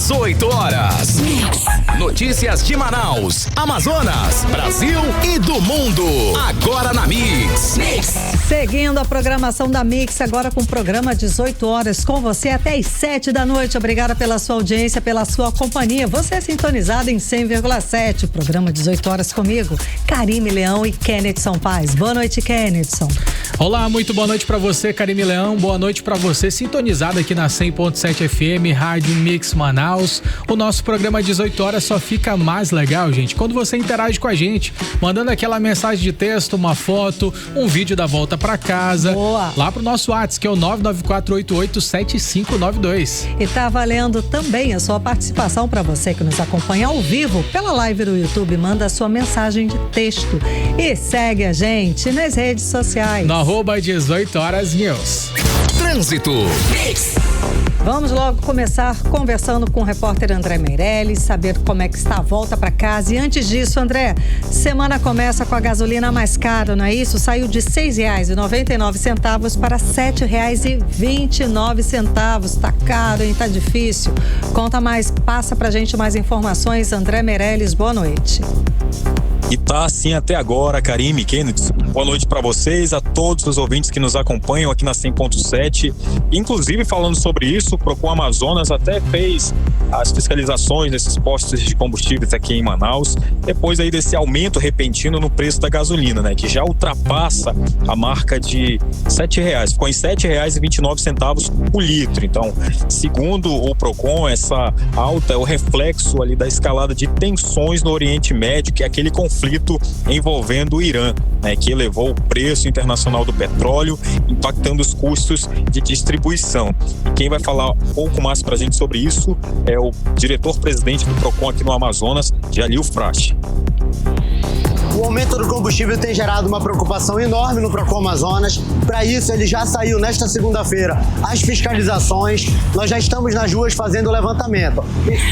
18 horas. Notícias de Manaus, Amazonas, Brasil e do mundo. Agora na Mix. Seguindo a programação da Mix, agora com o programa 18 horas, com você até as 7 da noite. Obrigada pela sua audiência, pela sua companhia. Você é sintonizado em 100,7. Programa 18 horas comigo, Karime Leão e Kennedson Paz. Boa noite, Kennedson. Olá, muito boa noite pra você, Karime Leão. Boa noite pra você, sintonizado aqui na 100.7 FM, Rádio Mix Manaus. O nosso programa 18 horas só fica mais legal, gente, quando você interage com a gente, mandando aquela mensagem de texto, uma foto, um vídeo da volta pra casa. Boa. Lá pro nosso WhatsApp, que é o 994887592. E tá valendo também a sua participação para você que nos acompanha ao vivo pela live do YouTube. Manda a sua mensagem de texto e segue a gente nas redes sociais. No @18 horas News. Trânsito. Vamos logo começar conversando com o repórter André Meirelles, saber como é que está a volta para casa. E antes disso, André, semana começa com a gasolina mais cara, não é isso? Saiu de R$ 6,99 para R$ 7,29. Tá caro, hein? Tá difícil. Conta mais, passa pra gente mais informações. André Meirelles, boa noite. E tá assim até agora, Karime, Kennedy. Boa noite para vocês, a todos os ouvintes que nos acompanham aqui na 100.7. Inclusive, falando sobre isso, o Procon Amazonas até fez as fiscalizações desses postos de combustíveis aqui em Manaus, depois aí desse aumento repentino no preço da gasolina, né? Que já ultrapassa a marca de R$ 7,00. Ficou em R$ 7,29 por litro. Então, segundo o Procon, essa alta é o reflexo ali da escalada de tensões no Oriente Médio, que é aquele conflito envolvendo o Irã, né, que elevou o preço internacional do petróleo, impactando os custos de distribuição. E quem vai falar um pouco mais pra gente sobre isso é o diretor-presidente do Procon aqui no Amazonas, Jalil Frasch. O aumento do combustível tem gerado uma preocupação enorme no Procon Amazonas. Para isso, ele já saiu nesta segunda-feira as fiscalizações. Nós já estamos nas ruas fazendo o levantamento.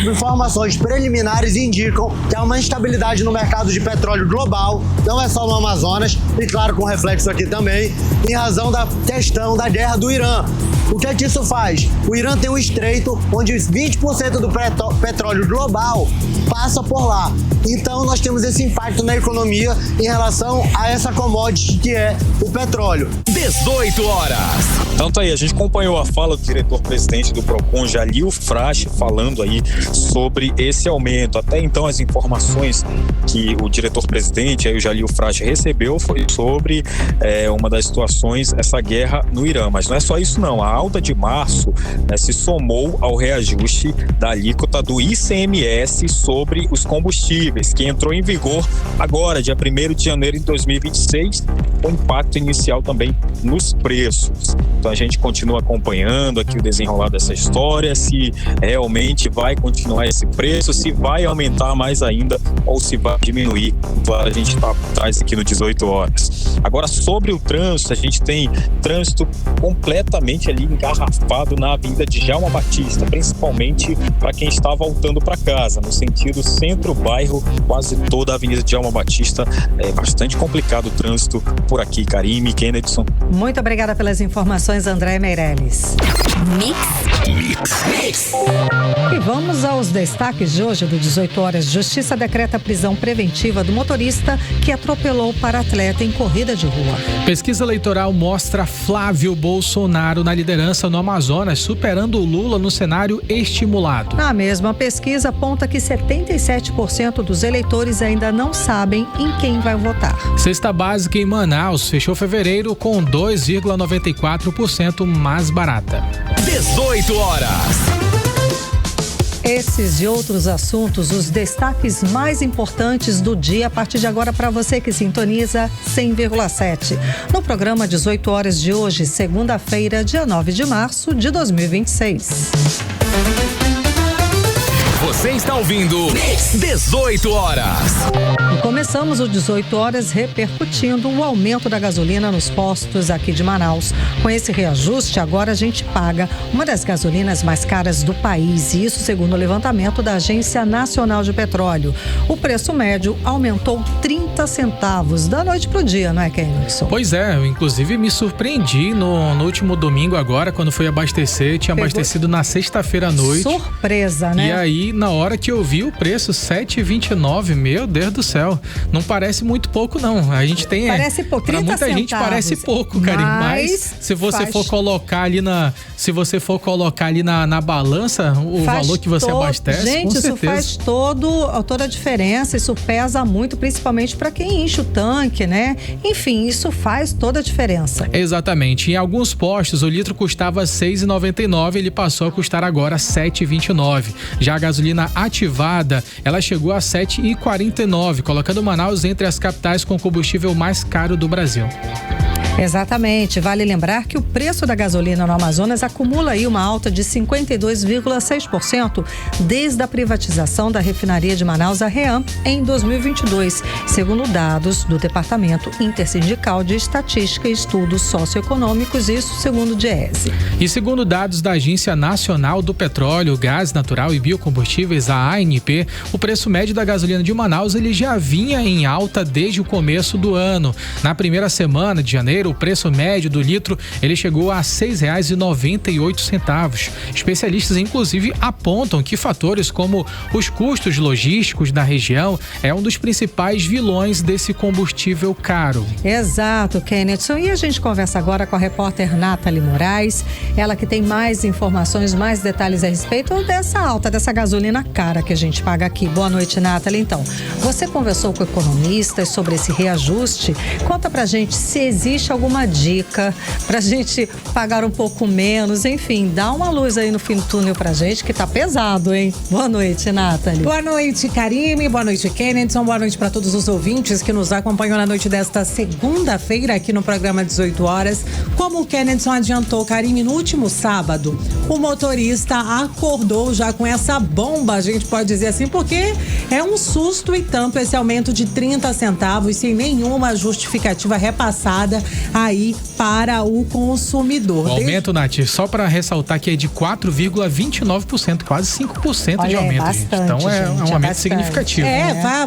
Informações preliminares indicam que há uma instabilidade no mercado de petróleo global, não é só no Amazonas, e claro, com reflexo aqui também, em razão da questão da guerra do Irã. O que é que isso faz? O Irã tem um estreito onde 20% do petróleo global passa por lá. Então, nós temos esse impacto na economia em relação a essa commodity que é o petróleo. 18 horas. Tanto aí, a gente acompanhou a fala do diretor-presidente do Procon, Jalil Frasch, falando aí sobre esse aumento. Até então, as informações que o diretor-presidente, aí o Jalil Frasch, recebeu foi sobre uma das situações, essa guerra no Irã. Mas não é só isso não. A alta de março, né, se somou ao reajuste da alíquota do ICMS sobre os combustíveis, que entrou em vigor agora, dia 1º de janeiro de 2026, com impacto inicial também nos preços. Então a gente continua acompanhando aqui o desenrolar dessa história, se realmente vai continuar esse preço, se vai aumentar mais ainda ou se vai diminuir. Claro, a gente está atrás aqui no 18 horas. Agora, sobre o trânsito, a gente tem trânsito completamente ali engarrafado na Avenida Djalma Batista, principalmente para quem está voltando para casa, no sentido centro-bairro, quase toda a Avenida Djalma Batista. É bastante complicado o trânsito por aqui, Karime, Kennedson. Muito obrigada pelas informações, André Meirelles. Mix. E vamos aos destaques de hoje do 18 horas. Justiça decreta prisão preventiva do motorista que atropelou para-atleta em corrida de rua. Pesquisa eleitoral mostra Flávio Bolsonaro na liderança no Amazonas, superando o Lula no cenário estimulado. A mesma pesquisa aponta que 77% dos eleitores ainda não sabem em quem vai votar. Cesta básica em Manaus fechou fevereiro com 2,94% mais barata. 18 horas. Esses e outros assuntos, os destaques mais importantes do dia a partir de agora para você que sintoniza 100,7. No programa 18 horas de hoje, segunda-feira, dia 9 de março de 2026. Você está ouvindo 18 horas. E começamos o 18 horas repercutindo o aumento da gasolina nos postos aqui de Manaus. Com esse reajuste, agora a gente paga uma das gasolinas mais caras do país. E isso segundo o levantamento da Agência Nacional de Petróleo. O preço médio aumentou 30 centavos da noite pro dia, não é, Kenilson? Pois é, eu inclusive me surpreendi no último domingo agora, quando fui abastecer. Tinha abastecido na sexta-feira à noite. Surpresa, né? E aí, na hora que eu vi o preço, 7,29, meu Deus do céu. Não parece muito pouco, não. A gente tem... Parece pouco, 30 pra muita centavos. gente parece pouco, Karine. Mas se você for colocar ali na balança o valor que você abastece, gente, com isso certeza. faz toda a diferença. Isso pesa muito, principalmente para quem enche o tanque, né? Enfim, isso faz toda a diferença. Exatamente. Em alguns postos, o litro custava R$ 6,99, ele passou a custar agora R$ 7,29. Já a gasolina ativada, ela chegou a R$ 7,49, colocando Manaus entre as capitais com combustível mais caro do Brasil. Exatamente. Vale lembrar que o preço da gasolina no Amazonas acumula aí uma alta de 52,6% desde a privatização da refinaria de Manaus, a REAM, em 2022, segundo dados do Departamento Intersindical de Estatística e Estudos Socioeconômicos, isso segundo o DIEESE. E segundo dados da Agência Nacional do Petróleo, Gás Natural e Biocombustíveis, a ANP, o preço médio da gasolina de Manaus ele já vinha em alta desde o começo do ano. Na primeira semana de janeiro, o preço médio do litro ele chegou a R$ 6,98. Especialistas, inclusive, apontam que fatores como os custos logísticos da região é um dos principais vilões desse combustível caro. Exato, Kenneth. E a gente conversa agora com a repórter Nathalie Moraes, ela que tem mais informações, mais detalhes a respeito dessa gasolina cara que a gente paga aqui. Boa noite, Nathalie. Então, você conversou com economistas sobre esse reajuste. Conta pra gente se existe alguma dica pra gente pagar um pouco menos, enfim, dá uma luz aí no fim do túnel pra gente, que tá pesado, hein? Boa noite, Nathalie. Boa noite, Karine, boa noite, Kennedson, boa noite para todos os ouvintes que nos acompanham na noite desta segunda-feira aqui no programa 18 horas. Como o Kennedson adiantou, Karine, no último sábado, o motorista acordou já com essa bomba, a gente pode dizer assim, porque é um susto e tanto esse aumento de 30 centavos sem nenhuma justificativa repassada aí para o consumidor. O aumento, Nath, só para ressaltar que é de 4,29%, quase 5% de aumento. Bastante, então é um aumento bastante. Significativo.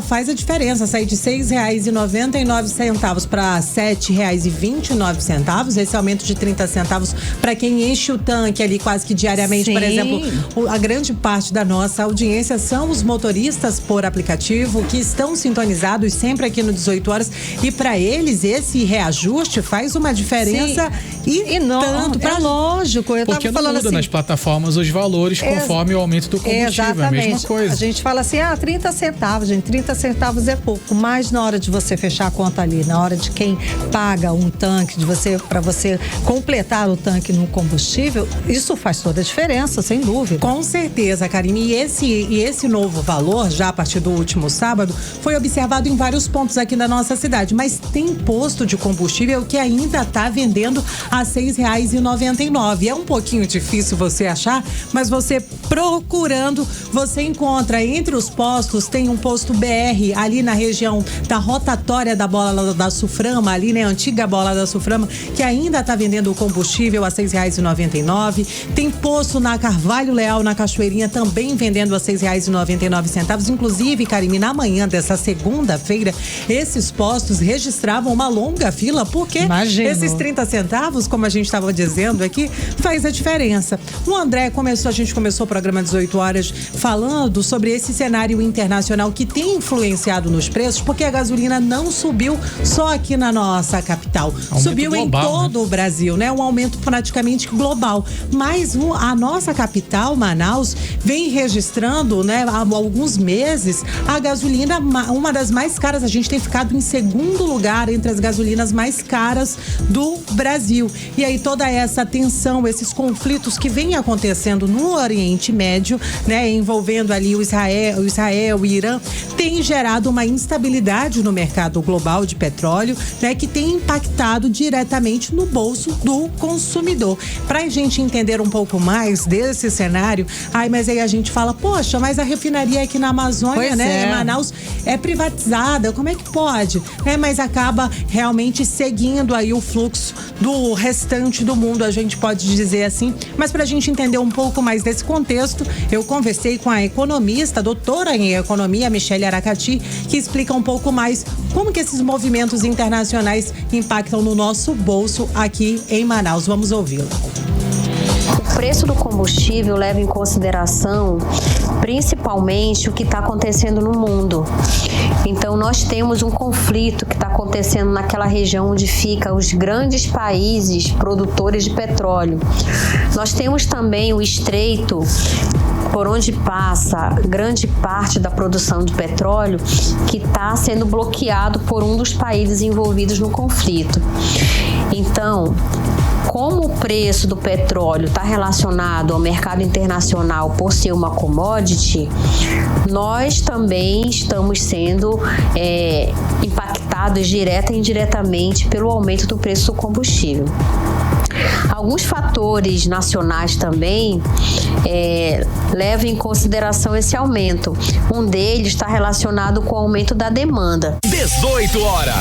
Faz a diferença, sair de R$ 6,99 para R$ 7,29. Esse aumento de 30 centavos para quem enche o tanque ali quase que diariamente. Sim. Por exemplo, a grande parte da nossa audiência são os motoristas por aplicativo que estão sintonizados sempre aqui no 18 horas e para eles esse reajuste faz uma diferença e não, tanto é lógico. Eu porque tava falando muda assim, nas plataformas os valores conforme o aumento do combustível. Exatamente. É a mesma coisa. A gente fala assim, 30 centavos, gente, 30 centavos é pouco, mas na hora de você fechar a conta ali, na hora de quem paga um tanque, para você completar o tanque no combustível, isso faz toda a diferença, sem dúvida. Com certeza, Karine. E esse novo valor, já a partir do último sábado, foi observado em vários pontos aqui na nossa cidade, mas tem posto de combustível que ainda está vendendo a R$ 6,99. É um pouquinho difícil você achar, mas você procurando, você encontra entre os postos, tem um posto BR ali na região da rotatória da Bola da Suframa, ali, né, antiga Bola da Suframa, que ainda está vendendo o combustível a R$ 6,99. Tem posto na Carvalho Leal, na Cachoeirinha, também vendendo a R$ 6,99. Inclusive, Karine, na manhã dessa segunda-feira, esses postos registravam uma longa fila, porque esses 30 centavos, como a gente estava dizendo aqui, faz a diferença. A gente começou o programa 18 horas falando sobre esse cenário internacional que tem influenciado nos preços, porque a gasolina não subiu só aqui na nossa capital. Aumento subiu global, em todo o Brasil, né? Um aumento praticamente global. Mas a nossa capital, Manaus, vem registrando, né, há alguns meses, a gasolina, uma das mais caras. A gente tem ficado em segundo lugar entre as gasolinas mais caras caras do Brasil. E aí toda essa tensão, esses conflitos que vêm acontecendo no Oriente Médio, né, envolvendo ali o Israel, o Irã, tem gerado uma instabilidade no mercado global de petróleo, né, que tem impactado diretamente no bolso do consumidor. Para a gente entender um pouco mais desse cenário, mas aí a gente fala, poxa, mas a refinaria aqui na Amazônia, em Manaus, é privatizada, como é que pode? Mas acaba realmente seguindo aí o fluxo do restante do mundo, a gente pode dizer assim. Mas para a gente entender um pouco mais desse contexto, eu conversei com a economista, doutora em economia, Michele Aracati, que explica um pouco mais como que esses movimentos internacionais impactam no nosso bolso aqui em Manaus. Vamos ouvi-la. O preço do combustível leva em consideração principalmente o que está acontecendo no mundo. Então nós temos um conflito que está acontecendo naquela região onde ficam os grandes países produtores de petróleo. Nós temos também o estreito por onde passa grande parte da produção de petróleo, que está sendo bloqueado por um dos países envolvidos no conflito. Então, como o preço do petróleo está relacionado ao mercado internacional por ser uma commodity, nós também estamos sendo impactados direta e indiretamente pelo aumento do preço do combustível. Alguns fatores nacionais também levam em consideração esse aumento. Um deles está relacionado com o aumento da demanda. 18 horas.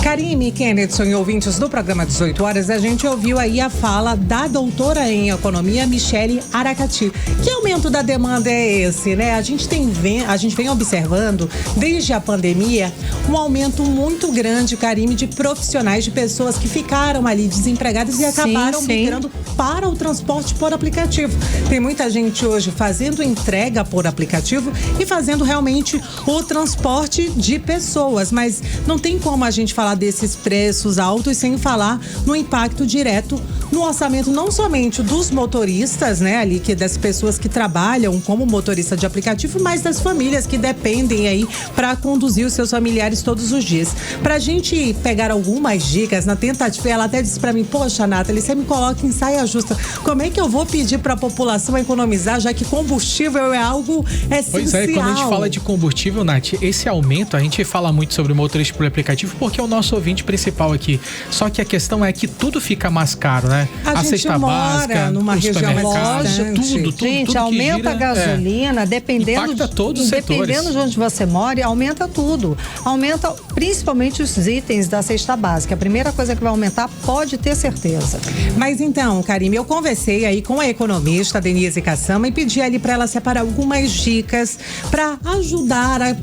Karime, Kennedson e ouvintes do programa 18 horas, a gente ouviu aí a fala da doutora em economia, Michele Aracati. Que aumento da demanda é esse, né? A gente vem observando, desde a pandemia, um aumento muito grande, Karime, de profissionais, de pessoas que ficaram ali desempregadas e acabaram migrando para o transporte por aplicativo. Tem muita gente hoje fazendo entrega por aplicativo e fazendo realmente o transporte de pessoas, mas não tem como a gente falar desses preços altos sem falar no impacto direto no orçamento, não somente dos motoristas, né, ali, que das pessoas que trabalham como motorista de aplicativo, mas das famílias que dependem aí para conduzir os seus familiares todos os dias. Pra gente pegar algumas dicas na tentativa, ela até disse pra mim, poxa, Nathalie, você me coloca em saia justa. Como é que eu vou pedir pra população economizar, já que combustível é algo essencial? Pois é, quando a gente fala de combustível, Nath, esse aumento, a gente fala muito sobre o motorista por aplicativo porque é o nosso ouvinte principal aqui. Só que a questão é que tudo fica mais caro, né? A cesta básica, numa região mais tudo. Gente, aumenta a gasolina, dependendo de onde você mora, aumenta tudo. Aumenta principalmente os itens da cesta básica. A primeira coisa que vai aumentar, pode ter certeza. Mas então, Karime, eu conversei aí com a economista Denise Cassama e pedi ali para ela separar algumas dicas para ajudar a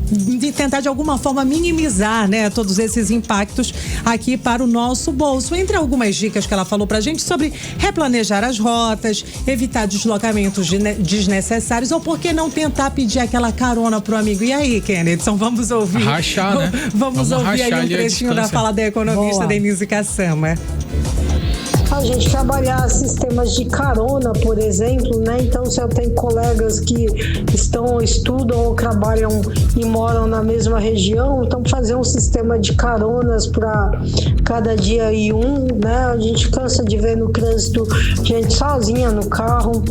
tentar de alguma forma minimizar, né, todos esses impactos aqui para o nosso bolso. Entre algumas dicas que ela falou pra gente sobre replanejar as rotas, evitar deslocamentos desnecessários ou por que não tentar pedir aquela carona pro amigo. E aí, Kennedson, vamos ouvir. Rachar, né? Vamos ouvir aí um trechinho da fala da economista Denise Cassama. A gente trabalhar sistemas de carona, por exemplo, né? Então, se eu tenho colegas que estudam ou trabalham e moram na mesma região, então fazer um sistema de caronas para cada dia ir né? A gente cansa de ver no trânsito gente sozinha no carro.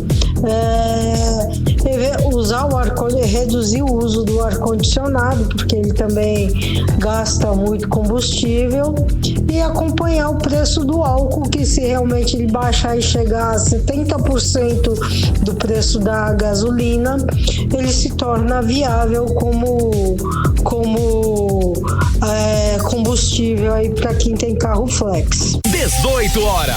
Usar reduzir o uso do ar-condicionado, porque ele também gasta muito combustível, e acompanhar o preço do álcool, que se realmente ele baixar e chegar a 70% do preço da gasolina, ele se torna viável como combustível aí para quem tem carro flex. 18 horas.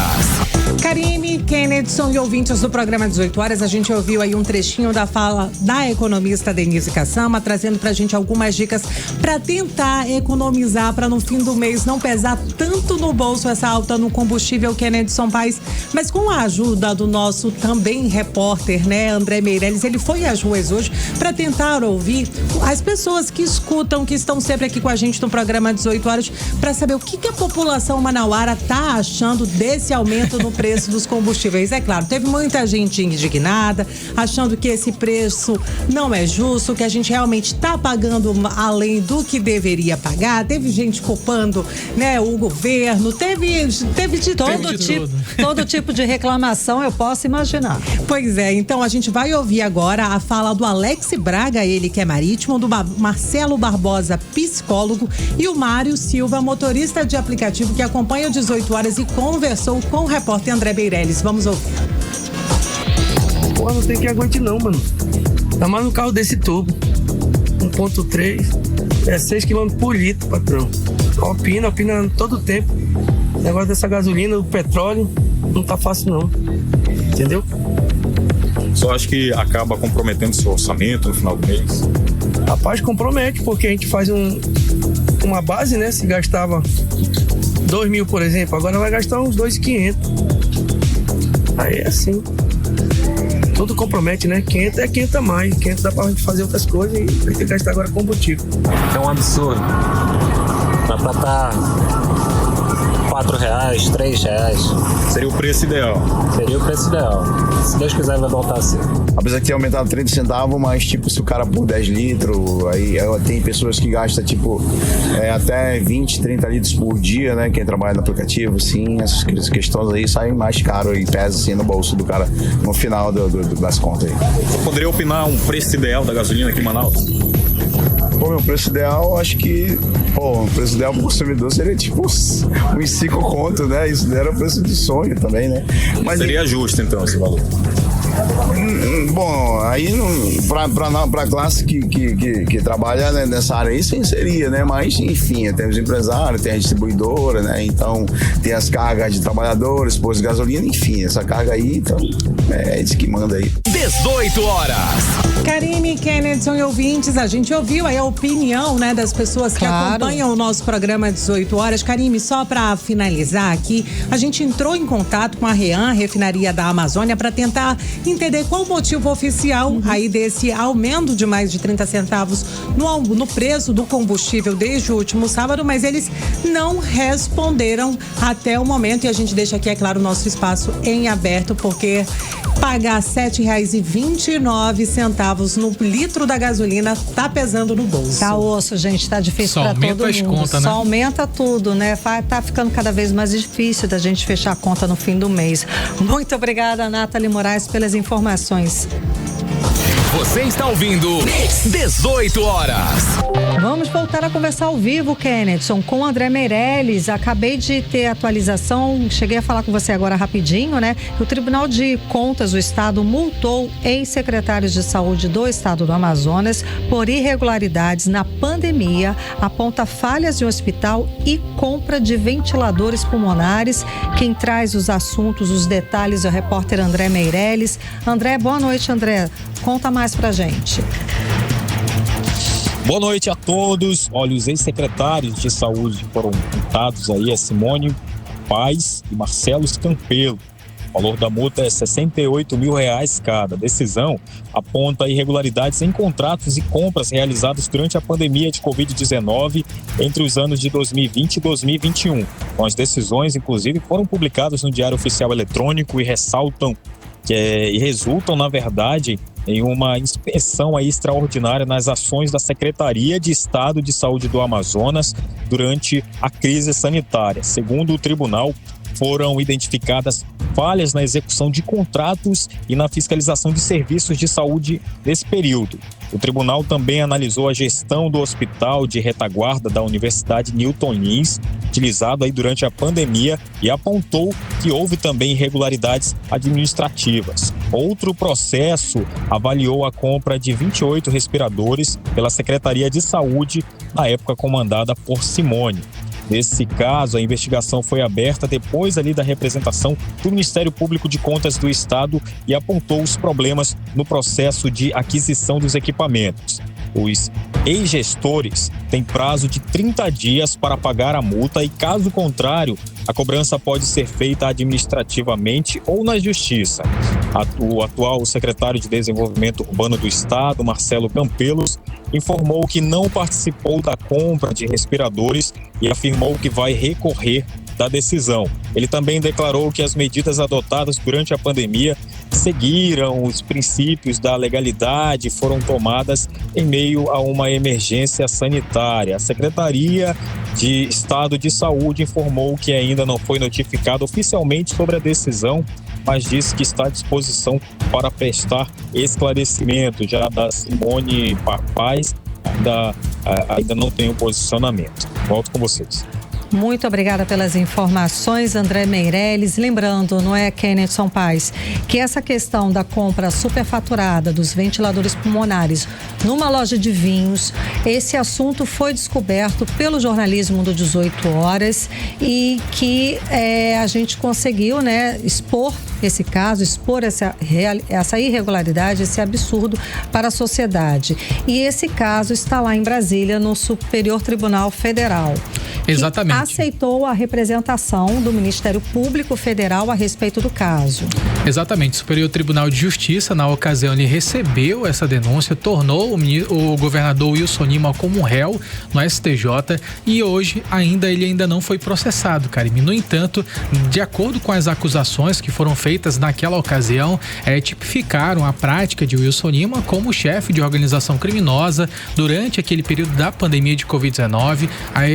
Karime, Kennedson e ouvintes do programa 18 horas, a gente ouviu aí um trechinho da fala da economista Denise Cassama, trazendo pra gente algumas dicas para tentar economizar, para no fim do mês não pesar tanto no bolso essa alta no combustível, Kennedson Paes. Mas com a ajuda do nosso também repórter, né, André Meirelles, ele foi às ruas hoje para tentar ouvir as pessoas que escutam, que estão sempre aqui com a gente no programa 18 horas, para saber o que a população manauara tá achando desse aumento no preço dos combustíveis. É claro, teve muita gente indignada, achando que esse preço não é justo, que a gente realmente está pagando além do que deveria pagar. Teve gente culpando, né, o governo, teve de todo tipo de reclamação, eu posso imaginar. Pois é, então a gente vai ouvir agora a fala do Alex Braga, ele que é marítimo, do Marcelo Barbosa, psicólogo, e o Mário Silva, motorista de aplicativo, que acompanha o 18 horas e conversou com o repórter André Meirelles. Vamos ouvir. Pô, não tem que aguente não, mano. Tá mais no carro desse tubo. 1.3 é 6 km por litro, patrão. Opina todo o tempo. O negócio dessa gasolina, o petróleo, não tá fácil não. Entendeu? Só acho que acaba comprometendo seu orçamento no final do mês. Rapaz, compromete, porque a gente faz uma base, né? Se gastava 2 mil, por exemplo, agora vai gastar uns 2.500. Aí é assim. Tudo compromete, né? 500 é 500 a mais. 500 dá pra gente fazer outras coisas e vai ter que gastar agora combustível. É um absurdo. Dá pra estar R$4, R$3. Seria o preço ideal. Seria o preço ideal. Se Deus quiser, vai voltar assim. Apesar de ter aumentado 30 centavos, mas tipo, se o cara por 10 litros, aí tem pessoas que gastam tipo até 20, 30 litros por dia, né? Quem trabalha no aplicativo, assim, essas questões aí saem mais caro e pesa assim no bolso do cara no final das contas aí. Você poderia opinar um preço ideal da gasolina aqui em Manaus? Pô, meu preço ideal, acho que o preço ideal pro consumidor seria tipo uns 5 conto, né? Isso era o preço de sonho também, né? Mas seria justo então esse valor? Bom, aí pra classe que trabalha, né, nessa área aí sim seria, né? Mas enfim, tem os empresários, tem a distribuidora, né? Então tem as cargas de trabalhadores, postos de gasolina, enfim, essa carga aí, então é isso que manda aí. 18 horas. Karine, Kennedy e ouvintes, a gente ouviu aí a opinião, né, das pessoas que acompanham o nosso programa 18 horas. Karine, só para finalizar aqui, a gente entrou em contato com a REAM, Refinaria da Amazônia, para tentar entender qual o motivo oficial aí desse aumento de mais de 30 centavos no preço do combustível desde o último sábado, mas eles não responderam até o momento, e a gente deixa aqui, é claro, o nosso espaço em aberto, porque pagar R$7,29 no litro da gasolina tá pesando no bolso. Tá osso, gente, tá difícil pra todo mundo. Só aumenta as contas, né? Só aumenta tudo, né? Tá ficando cada vez mais difícil da gente fechar a conta no fim do mês. Muito obrigada, Nathalie Moraes, pelas informações. Você está ouvindo 18 horas. Vamos voltar a conversar ao vivo, Kennedson, com o André Meirelles. Acabei de ter atualização, cheguei a falar com você agora rapidinho, né? O Tribunal de Contas do Estado multou ex-secretários de saúde do Estado do Amazonas por irregularidades na pandemia, aponta falhas de hospital e compra de ventiladores pulmonares. Quem traz os assuntos, os detalhes é o repórter André Meirelles. André, boa noite, André. Conta mais pra gente. Boa noite a todos. Olha, os ex-secretários de saúde foram multados aí, Simone Paz e Marcelo Campelo. O valor da multa é R$68 mil cada. A decisão aponta irregularidades em contratos e compras realizados durante a pandemia de Covid-19 entre os anos de 2020 e 2021. Então, as decisões, inclusive, foram publicadas no Diário Oficial Eletrônico e resultam, na verdade, em uma inspeção aí extraordinária nas ações da Secretaria de Estado de Saúde do Amazonas durante a crise sanitária. Segundo o tribunal, foram identificadas falhas na execução de contratos e na fiscalização de serviços de saúde nesse período. O tribunal também analisou a gestão do hospital de retaguarda da Universidade Newton Lins, utilizado aí durante a pandemia, e apontou que houve também irregularidades administrativas. Outro processo avaliou a compra de 28 respiradores pela Secretaria de Saúde, na época comandada por Simone. Nesse caso, a investigação foi aberta depois ali da representação do Ministério Público de Contas do Estado e apontou os problemas no processo de aquisição dos equipamentos. Os ex-gestores têm prazo de 30 dias para pagar a multa e, caso contrário, a cobrança pode ser feita administrativamente ou na Justiça. O atual secretário de Desenvolvimento Urbano do Estado, Marcelo Campelos, informou que não participou da compra de respiradores e afirmou que vai recorrer da decisão. Ele também declarou que as medidas adotadas durante a pandemia seguiram os princípios da legalidade e foram tomadas em meio a uma emergência sanitária. A Secretaria de Estado de Saúde informou que ainda não foi notificado oficialmente sobre a decisão, mas disse que está à disposição para prestar esclarecimento. Já da Simone Paz ainda não tem um posicionamento. Volto com vocês. Muito obrigada pelas informações, André Meirelles. Lembrando, não é, Kenneth Paz, que essa questão da compra superfaturada dos ventiladores pulmonares numa loja de vinhos, esse assunto foi descoberto pelo jornalismo do 18 Horas e que a gente conseguiu, né, expor esse caso, expor essa irregularidade, esse absurdo para a sociedade. E esse caso está lá em Brasília, no Superior Tribunal Federal. Exatamente. Aceitou a representação do Ministério Público Federal a respeito do caso. Exatamente. O Superior Tribunal de Justiça, na ocasião, ele recebeu essa denúncia, tornou o governador Wilson Lima como réu no STJ e hoje ele ainda não foi processado, Karime. No entanto, de acordo com as acusações que foram feitas naquela ocasião, tipificaram a prática de Wilson Lima como chefe de organização criminosa durante aquele período da pandemia de Covid-19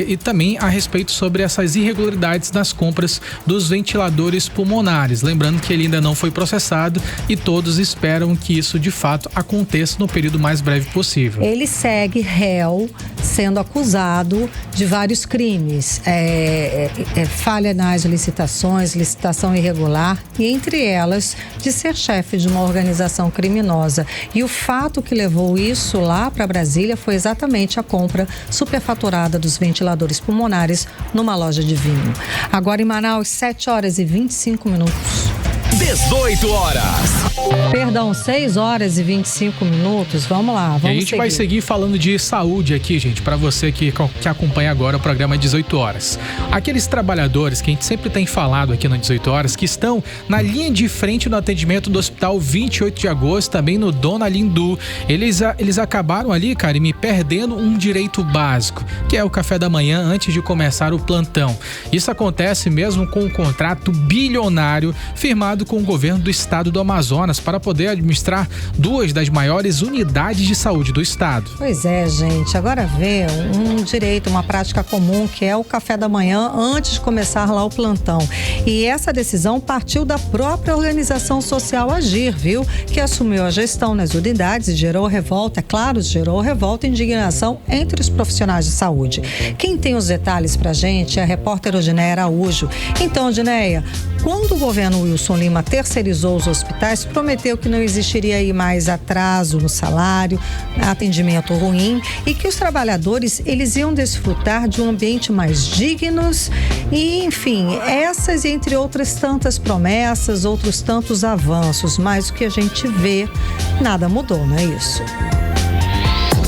e também a respeito sobre essas irregularidades nas compras dos ventiladores pulmonares. Lembrando que ele ainda não foi processado e todos esperam que isso de fato aconteça no período mais breve possível. Ele segue réu, sendo acusado de vários crimes, falha nas licitações, licitação irregular e entre elas de ser chefe de uma organização criminosa. E o fato que levou isso lá para Brasília foi exatamente a compra superfaturada dos ventiladores pulmonares numa loja de vinho. Agora em Manaus, 7h25. 18 horas. Perdão, 6h25. Vamos lá, vamos e a gente vai seguir falando de saúde aqui, gente, para você que acompanha agora o programa 18 horas. Aqueles trabalhadores que a gente sempre tem falado aqui no 18 horas, que estão na linha de frente no atendimento do Hospital 28 de Agosto, também no Dona Lindu, eles acabaram ali, Karime, perdendo um direito básico, que é o café da manhã antes de começar o plantão. Isso acontece mesmo com um contrato bilionário firmado com o governo do estado do Amazonas para poder administrar duas das maiores unidades de saúde do estado. Pois é, gente. Agora vê um direito, uma prática comum que é o café da manhã antes de começar lá o plantão. E essa decisão partiu da própria organização social Agir, viu? Que assumiu a gestão nas unidades e gerou revolta, gerou revolta e indignação entre os profissionais de saúde. Quem tem os detalhes pra gente é a repórter Odineia Araújo. Então, Odineia, quando o governo Wilson Lima terceirizou os hospitais, prometeu que não existiria aí mais atraso no salário, atendimento ruim e que os trabalhadores eles iam desfrutar de um ambiente mais dignos e, enfim, essas entre outras tantas promessas, outros tantos avanços, mas o que a gente vê, nada mudou, não é isso?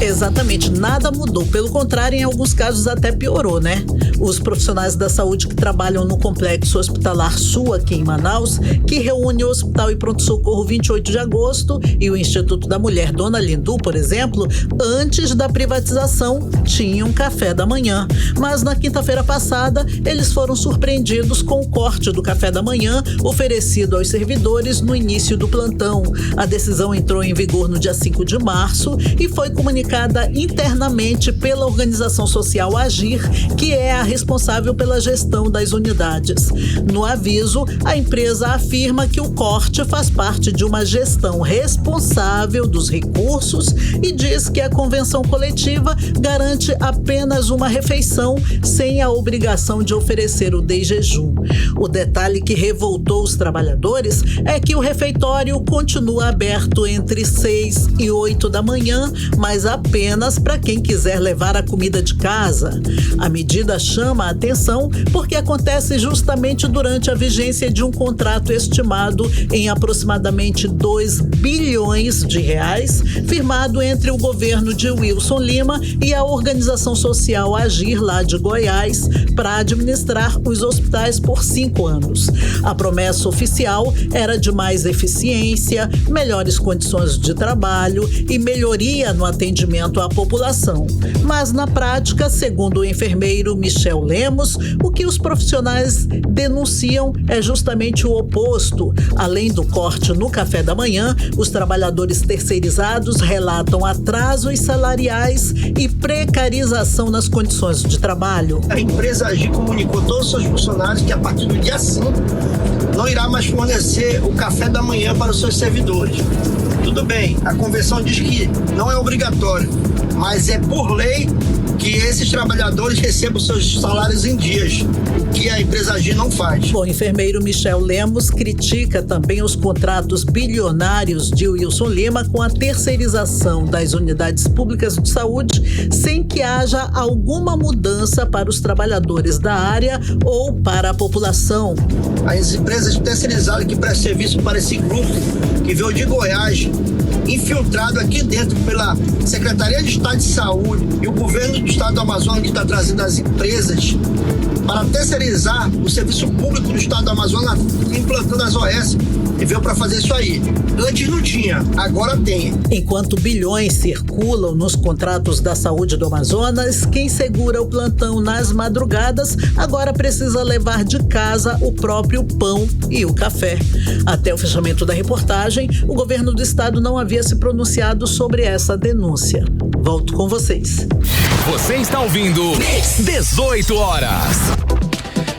Exatamente, nada mudou. Pelo contrário, em alguns casos até piorou, né? Os profissionais da saúde que trabalham no Complexo Hospitalar Sul, aqui em Manaus, que reúne o Hospital e Pronto-Socorro 28 de Agosto e o Instituto da Mulher Dona Lindu, por exemplo, antes da privatização, tinham café da manhã. Mas na quinta-feira passada, eles foram surpreendidos com o corte do café da manhã oferecido aos servidores no início do plantão. A decisão entrou em vigor no dia 5 de março e foi comunicada internamente pela organização social Agir, que é a responsável pela gestão das unidades. No aviso, a empresa afirma que o corte faz parte de uma gestão responsável dos recursos e diz que a convenção coletiva garante apenas uma refeição sem a obrigação de oferecer o desjejum. O detalhe que revoltou os trabalhadores é que o refeitório continua aberto entre 6 e 8 da manhã, mas apenas para quem quiser levar a comida de casa. A medida chama a atenção porque acontece justamente durante a vigência de um contrato estimado em aproximadamente 2 bilhões de reais, firmado entre o governo de Wilson Lima e a organização social Agir, lá de Goiás, para administrar os hospitais por 5 anos. A promessa oficial era de mais eficiência, melhores condições de trabalho e melhoria no atendimento atendimento à população. Mas na prática, segundo o enfermeiro Michel Lemos, o que os profissionais denunciam é justamente o oposto. Além do corte no café da manhã, os trabalhadores terceirizados relatam atrasos salariais e precarização nas condições de trabalho. A empresa AGI comunicou a todos os seus funcionários que a partir do dia 5 não irá mais fornecer o café da manhã para os seus servidores. Tudo bem, a convenção diz que não é obrigatório, mas é por lei que esses trabalhadores recebam seus salários em dias, o que a empresa AGI não faz. O enfermeiro Michel Lemos critica também os contratos bilionários de Wilson Lima com a terceirização das unidades públicas de saúde, sem que haja alguma mudança para os trabalhadores da área ou para a população. As empresas terceirizadas que prestam serviço para esse grupo que veio de Goiás, infiltrado aqui dentro pela Secretaria de Estado de Saúde e o governo do Estado do Amazonas, que está trazendo as empresas para terceirizar o serviço público do Estado do Amazonas, implantando as OS, e veio para fazer isso aí. Antes não tinha, agora tem. Enquanto bilhões circulam nos contratos da saúde do Amazonas, quem segura o plantão nas madrugadas agora precisa levar de casa o próprio pão e o café. Até o fechamento da reportagem, o governo do estado não havia se pronunciado sobre essa denúncia. Volto com vocês. Você está ouvindo 18 horas.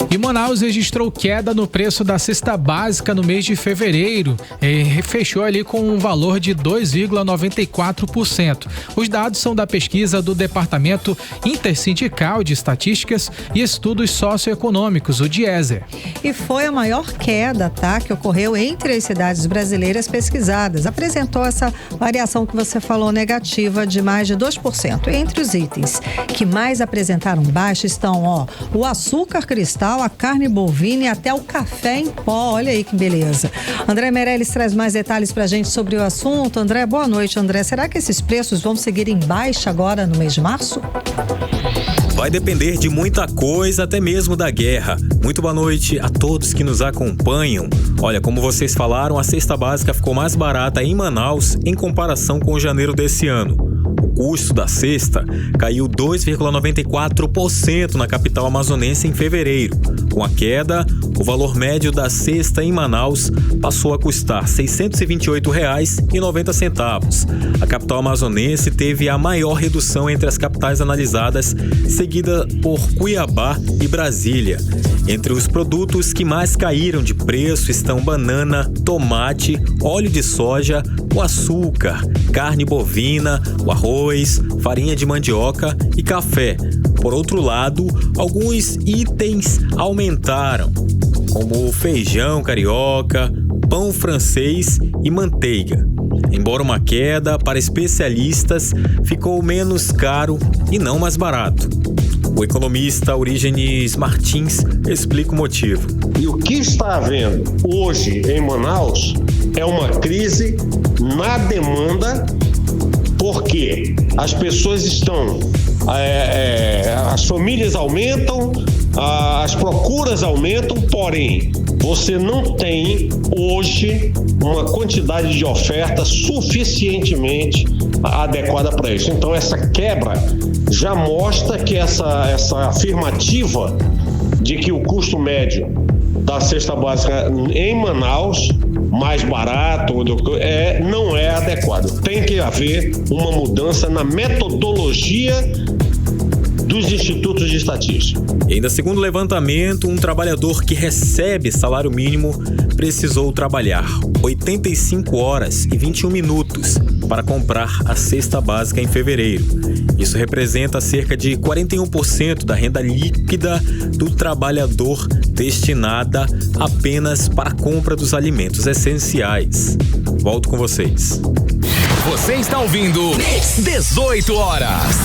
E Manaus registrou queda no preço da cesta básica no mês de fevereiro e fechou ali com um valor de 2,94%. Os dados são da pesquisa do Departamento Intersindical de Estatísticas e Estudos Socioeconômicos, o DIESE. E foi a maior queda, que ocorreu entre as cidades brasileiras pesquisadas. Apresentou essa variação que você falou negativa de mais de 2%. Entre os itens que mais apresentaram baixa estão, o açúcar cristal, a carne bovina e até o café em pó. Olha aí que beleza. André Meirelles traz mais detalhes pra gente sobre o assunto. André, boa noite, André. Será que esses preços vão seguir em baixa agora no mês de março? Vai depender de muita coisa, até mesmo da guerra. Muito boa noite a todos que nos acompanham. Olha, como vocês falaram, a cesta básica ficou mais barata em Manaus em comparação com janeiro desse ano. O custo da cesta caiu 2,94% na capital amazonense em fevereiro. Com a queda, o valor médio da cesta em Manaus passou a custar R$ 628,90. A capital amazonense teve a maior redução entre as capitais analisadas, seguida por Cuiabá e Brasília. Entre os produtos que mais caíram de preço estão banana, tomate, óleo de soja, o açúcar, carne bovina, o arroz, farinha de mandioca e café. Por outro lado, alguns itens aumentaram, como feijão carioca, pão francês e manteiga. Embora uma queda, para especialistas, ficou menos caro e não mais barato. O economista Orígenes Martins explica o motivo. E o que está havendo hoje em Manaus é uma crise na demanda, porque as pessoas estão, as famílias aumentam, as procuras aumentam, porém, você não tem hoje uma quantidade de oferta suficientemente adequada para isso. Então, essa quebra já mostra que essa afirmativa de que o custo médio da cesta básica em Manaus, mais barato, não é adequado. Tem que haver uma mudança na metodologia dos institutos de estatística. E ainda segundo o levantamento, um trabalhador que recebe salário mínimo precisou trabalhar 85 horas e 21 minutos para comprar a cesta básica em fevereiro. Isso representa cerca de 41% da renda líquida do trabalhador destinada apenas para a compra dos alimentos essenciais. Volto com vocês. Você está ouvindo 18 horas.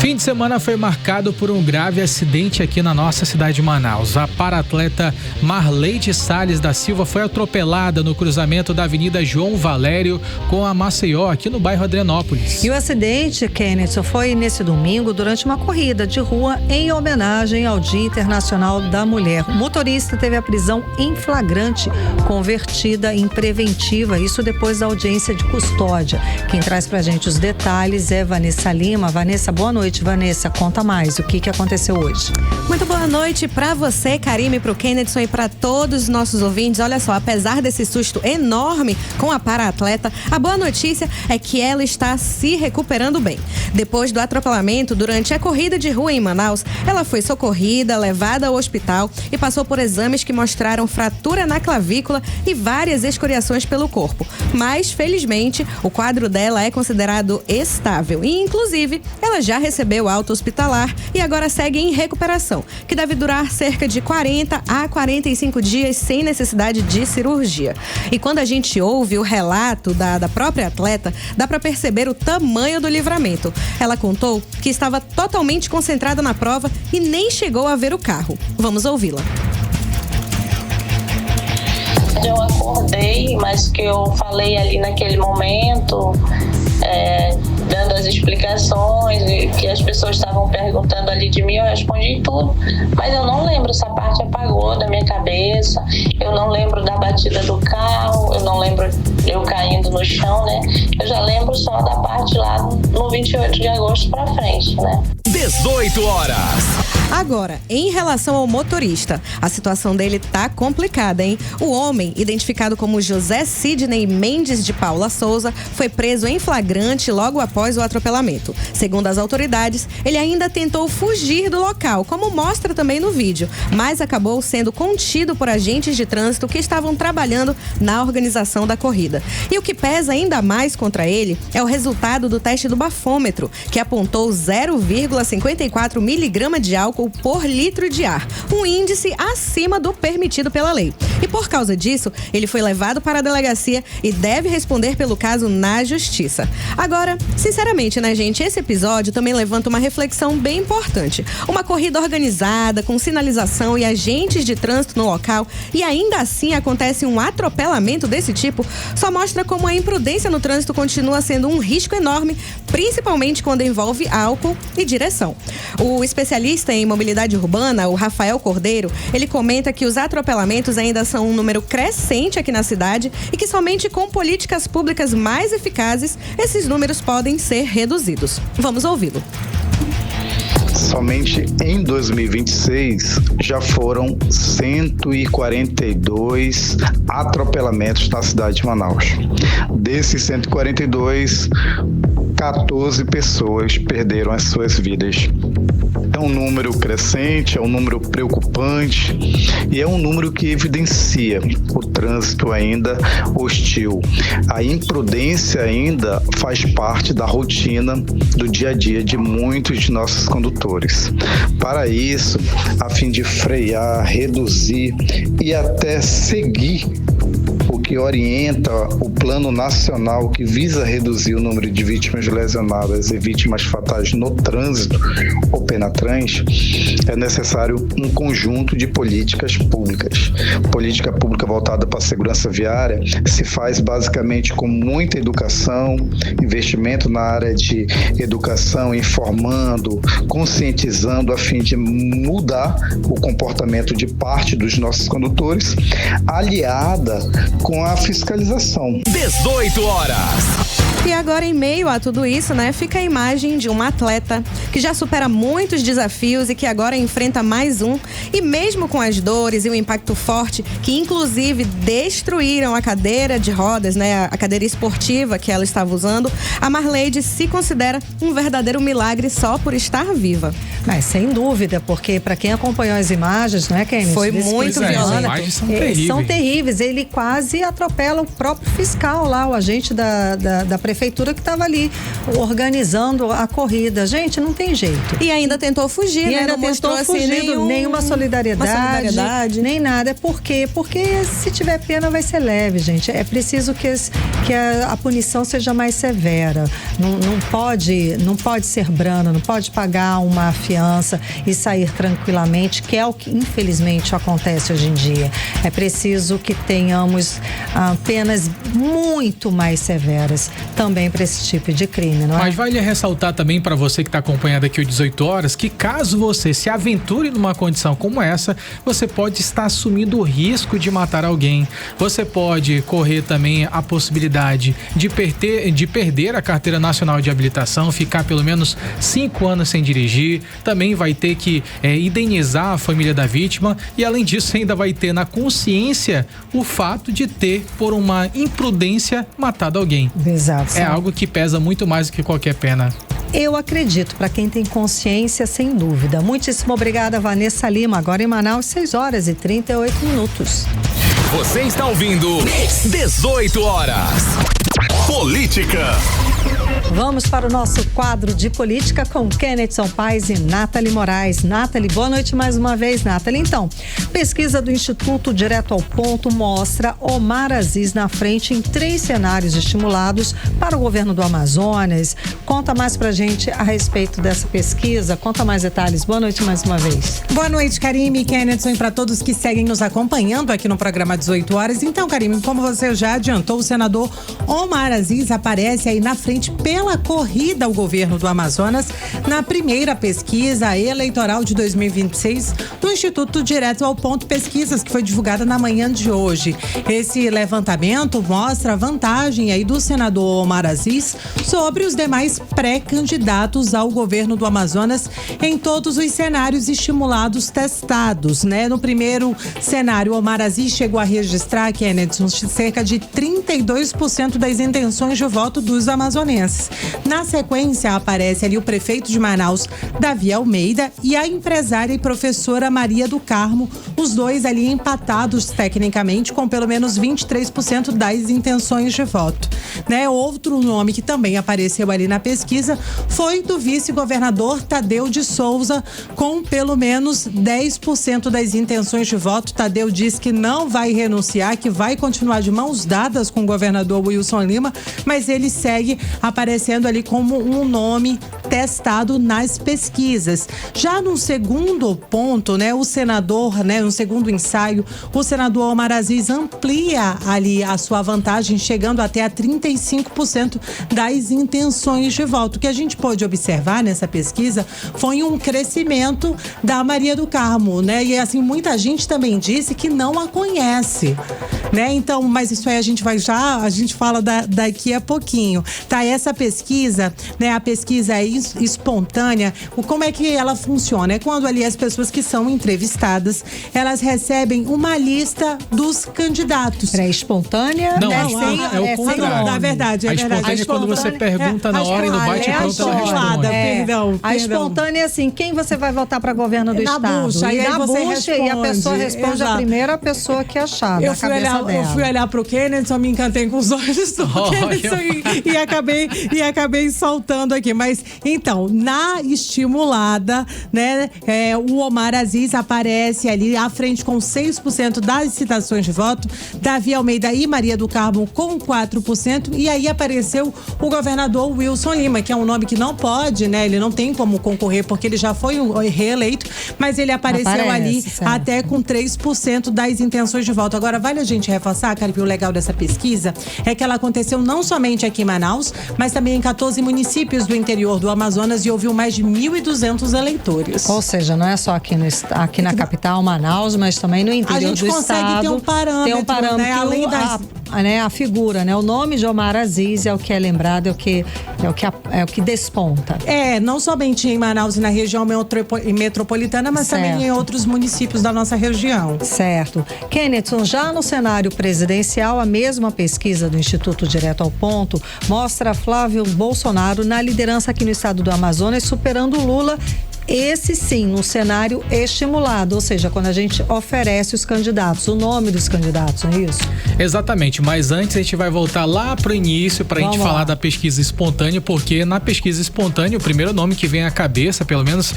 Fim de semana foi marcado por um grave acidente aqui na nossa cidade de Manaus. A para-atleta Marleide Salles da Silva foi atropelada no cruzamento da Avenida João Valério com a Maceió, aqui no bairro Adrianópolis. E o acidente, Kenneth, foi nesse domingo durante uma corrida de rua em homenagem ao Dia Internacional da Mulher. O motorista teve a prisão em flagrante, convertida em preventiva, isso depois da audiência de custódia. Quem traz pra gente os detalhes é Vanessa Lima. Vanessa, boa noite. Vanessa, conta mais o que aconteceu hoje. Muito boa noite para você, Karime, pro Kennedson e para todos os nossos ouvintes. Olha só, apesar desse susto enorme com a para-atleta, a boa notícia é que ela está se recuperando bem. Depois do atropelamento durante a corrida de rua em Manaus, ela foi socorrida, levada ao hospital e passou por exames que mostraram fratura na clavícula e várias escoriações pelo corpo. Mas, felizmente, o quadro dela é considerado estável e, inclusive, ela já recebeu alta hospitalar e agora segue em recuperação, que deve durar cerca de 40 a 45 dias sem necessidade de cirurgia. E quando a gente ouve o relato da própria atleta, dá para perceber o tamanho do livramento. Ela contou que estava totalmente concentrada na prova e nem chegou a ver o carro. Vamos ouvi-la. Eu acordei, mas que eu falei ali naquele momento, dando as explicações que as pessoas estavam perguntando ali de mim, eu respondi tudo, mas eu não lembro, essa parte apagou da minha cabeça, eu não lembro da batida do carro, eu não lembro eu caindo no chão, né? Eu já lembro só da parte lá no 28 de agosto pra frente, né? 18 horas. Agora, em relação ao motorista, a situação dele tá complicada, hein? O homem, identificado como José Sidney Mendes de Paula Souza, foi preso em flagrante logo após o atropelamento. Segundo as autoridades, ele ainda tentou fugir do local, como mostra também no vídeo, mas acabou sendo contido por agentes de trânsito que estavam trabalhando na organização da corrida. E o que pesa ainda mais contra ele é o resultado do teste do bafômetro, que apontou 0,54 miligrama de álcool por litro de ar, um índice acima do permitido pela lei. E por causa disso, ele foi levado para a delegacia e deve responder pelo caso na justiça. Agora, sinceramente, né, gente, esse episódio também levanta uma reflexão bem importante. Uma corrida organizada, com sinalização e agentes de trânsito no local, e ainda assim acontece um atropelamento desse tipo, só mostra como a imprudência no trânsito continua sendo um risco enorme, principalmente quando envolve álcool e direção. O especialista em mobilidade urbana, o Rafael Cordeiro, ele comenta que os atropelamentos ainda são um número crescente aqui na cidade e que somente com políticas públicas mais eficazes, esses números podem ser reduzidos. Vamos ouvi-lo. Somente em 2026 já foram 142 atropelamentos na cidade de Manaus. Desses 142, 14 pessoas perderam as suas vidas. É um número crescente, é um número preocupante e é um número que evidencia o trânsito ainda hostil. A imprudência ainda faz parte da rotina do dia a dia de muitos de nossos condutores. Para isso, a fim de frear, reduzir e até seguir o que orienta o Plano Nacional que visa reduzir o número de vítimas lesionadas e vítimas fatais no trânsito, o Penatrans, é necessário um conjunto de políticas públicas. Política pública voltada para a segurança viária se faz basicamente com muita educação, investimento na área de educação, informando, conscientizando a fim de mudar o comportamento de parte dos nossos condutores, aliada com a fiscalização. 18 horas. E agora, em meio a tudo isso, né, fica a imagem de uma atleta que já supera muitos desafios e que agora enfrenta mais um. E mesmo com as dores e o impacto forte, que inclusive destruíram a cadeira de rodas, né, a cadeira esportiva que ela estava usando, a Marleide se considera um verdadeiro milagre só por estar viva. Mas sem dúvida, porque para quem acompanhou as imagens, não é, Kenneth? Foi muito violento. As imagens são terríveis. São terríveis. Ele quase atropela o próprio fiscal lá, o agente da prefeitura prefeitura que estava ali organizando a corrida. Gente, não tem jeito. E ainda tentou fugir, E ainda não mostrou tentou assim, fugir, nenhuma solidariedade, nem nada. Por quê? Porque se tiver pena vai ser leve, gente. É preciso que a punição seja mais severa. Não pode ser branda, não pode pagar uma fiança e sair tranquilamente, que é o que infelizmente acontece hoje em dia. É preciso que tenhamos penas muito mais severas também para esse tipo de crime, não é? Mas vale ressaltar também para você que está acompanhando aqui o 18 horas, que caso você se aventure numa condição como essa, você pode estar assumindo o risco de matar alguém. Você pode correr também a possibilidade de perder a carteira nacional de habilitação, ficar pelo menos 5 anos sem dirigir. Também vai ter que indenizar a família da vítima e, além disso, ainda vai ter na consciência o fato de ter, por uma imprudência, matado alguém. Exato. É algo que pesa muito mais do que qualquer pena. Eu acredito, para quem tem consciência, sem dúvida. Muitíssimo obrigada, Vanessa Lima. Agora em Manaus, 6h38. Você está ouvindo 18 horas. Política. Vamos para o nosso quadro de política com Kennethson Paes e Nathalie Moraes. Nathalie, boa noite mais uma vez, Nathalie. Então, pesquisa do Instituto Direto ao Ponto mostra Omar Aziz na frente em 3 cenários estimulados para o governo do Amazonas. Conta mais pra gente a respeito dessa pesquisa, conta mais detalhes. Boa noite mais uma vez. Boa noite, Karime e Kennethson, e para todos que seguem nos acompanhando aqui no programa 18 horas. Então, Karime, como você já adiantou, o senador Omar Aziz aparece aí na frente pela corrida ao governo do Amazonas na primeira pesquisa eleitoral de 2026 do Instituto Direto ao Ponto Pesquisas, que foi divulgada na manhã de hoje. Esse levantamento mostra a vantagem aí do senador Omar Aziz sobre os demais pré-candidatos ao governo do Amazonas em todos os cenários estimulados testados, né? No primeiro cenário, Omar Aziz chegou a registrar, Kennethson, cerca de 32% das intenções de voto dos amazonenses. Na sequência, aparece ali o prefeito de Manaus, Davi Almeida, e a empresária e professora Maria do Carmo, os dois ali empatados tecnicamente com pelo menos 23% das intenções de voto, né? Outro nome que também apareceu ali na pesquisa foi do vice-governador Tadeu de Souza, com pelo menos 10% das intenções de voto. Tadeu diz que não vai renunciar, que vai continuar de mãos dadas com o governador Wilson Lima, mas ele segue aparecendo ali como um nome testado nas pesquisas. Já no segundo ponto, né, o senador, né, no segundo ensaio, o senador Omar Aziz amplia ali a sua vantagem, chegando até a 35% das intenções de voto. O que a gente pôde observar nessa pesquisa foi um crescimento da Maria do Carmo, né? E assim, muita gente também disse que não a conhece, né? Então, mas isso aí a gente fala daqui a pouquinho. Tá, essa pesquisa, né? A pesquisa espontânea, como é que ela funciona? É quando ali as pessoas que são entrevistadas, elas recebem uma lista dos candidatos. É espontânea? Não, é o contrário. Na verdade, a espontânea é quando você pergunta na hora e no bate-pronto ela responde. Perdão. A espontânea é assim, quem você vai votar para governo do estado? Bucha, e na bucha, responde, e a pessoa responde a primeira pessoa que achar, eu fui olhar pro Kennethson, me encantei com os olhos do Kennethson e acabei saltando aqui. Mas, então, na estimulada, né, o Omar Aziz aparece ali à frente com 6% das citações de voto, Davi Almeida e Maria do Carmo com 4%, e aí apareceu o governador Wilson Lima, que é um nome que não pode, né, ele não tem como concorrer porque ele já foi reeleito, mas ele apareceu ali certo, até com 3% das intenções de voto. Agora, vale a gente reforçar, cara, que o legal dessa pesquisa é que ela aconteceu não somente aqui em Manaus, mas também em 14 municípios do interior do Amazonas, e ouviu mais de 1.200 eleitores. Ou seja, não é só aqui na capital, Manaus, mas também no interior do estado. A gente consegue ter um parâmetro, né? Além a figura, né? O nome de Omar Aziz é o que é lembrado, é o que desponta. Não somente em Manaus e na região metropolitana, mas certo, também em outros municípios da nossa região. Certo. Kennethson, já no cenário presidencial, a mesma pesquisa do Instituto Direto ao Ponto mostra Flávio Bolsonaro na liderança aqui no estado do Amazonas, superando o Lula esse sim, num cenário estimulado, ou seja, quando a gente oferece os candidatos, o nome dos candidatos, não é isso? Exatamente, mas antes a gente vai voltar lá pro início pra gente falar da pesquisa espontânea, porque na pesquisa espontânea o primeiro nome que vem à cabeça, pelo menos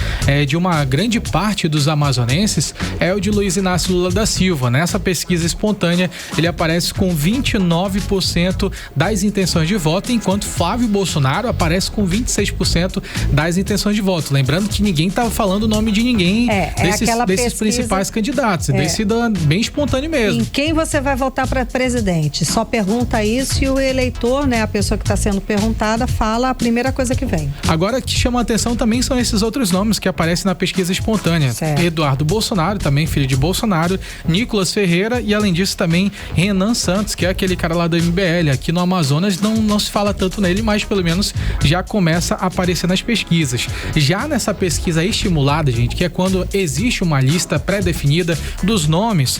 de uma grande parte dos amazonenses, é o de Luiz Inácio Lula da Silva. Nessa pesquisa espontânea, ele aparece com 29% das intenções de voto, enquanto Flávio Bolsonaro aparece com 26% das intenções de voto. Lembrando que ninguém estava falando o nome de ninguém desses principais candidatos. Decida bem espontâneo mesmo. Em quem você vai votar para presidente? Só pergunta isso e o eleitor, né, a pessoa que está sendo perguntada, fala a primeira coisa que vem. Agora, o que chama a atenção também são esses outros nomes que aparecem na pesquisa espontânea. Certo. Eduardo Bolsonaro, também filho de Bolsonaro, Nicolas Ferreira e, além disso, também Renan Santos, que é aquele cara lá do MBL. Aqui no Amazonas não se fala tanto nele, mas pelo menos já começa a aparecer nas pesquisas. Já nessa pesquisa estimulada, gente, que é quando existe uma lista pré-definida dos nomes,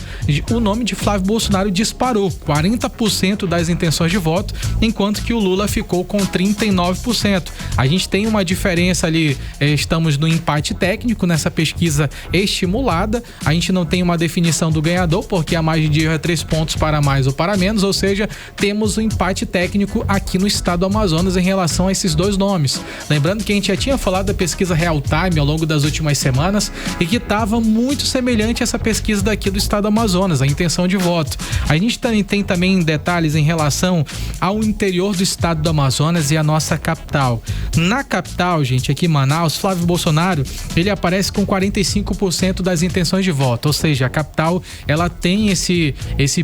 o nome de Flávio Bolsonaro disparou 40% das intenções de voto, enquanto que o Lula ficou com 39%. A gente tem uma diferença ali, estamos no empate técnico nessa pesquisa estimulada, a gente não tem uma definição do ganhador, porque a margem de erro é 3 pontos para mais ou para menos, ou seja, temos um empate técnico aqui no estado do Amazonas em relação a esses dois nomes. Lembrando que a gente já tinha falado da pesquisa Real Time ao longo das últimas semanas e que estava muito semelhante a essa pesquisa daqui do estado do Amazonas, a intenção de voto. A gente tem também detalhes em relação ao interior do estado do Amazonas e a nossa capital. Na capital, gente, aqui em Manaus, Flávio Bolsonaro, ele aparece com 45% das intenções de voto, ou seja, a capital, ela tem esse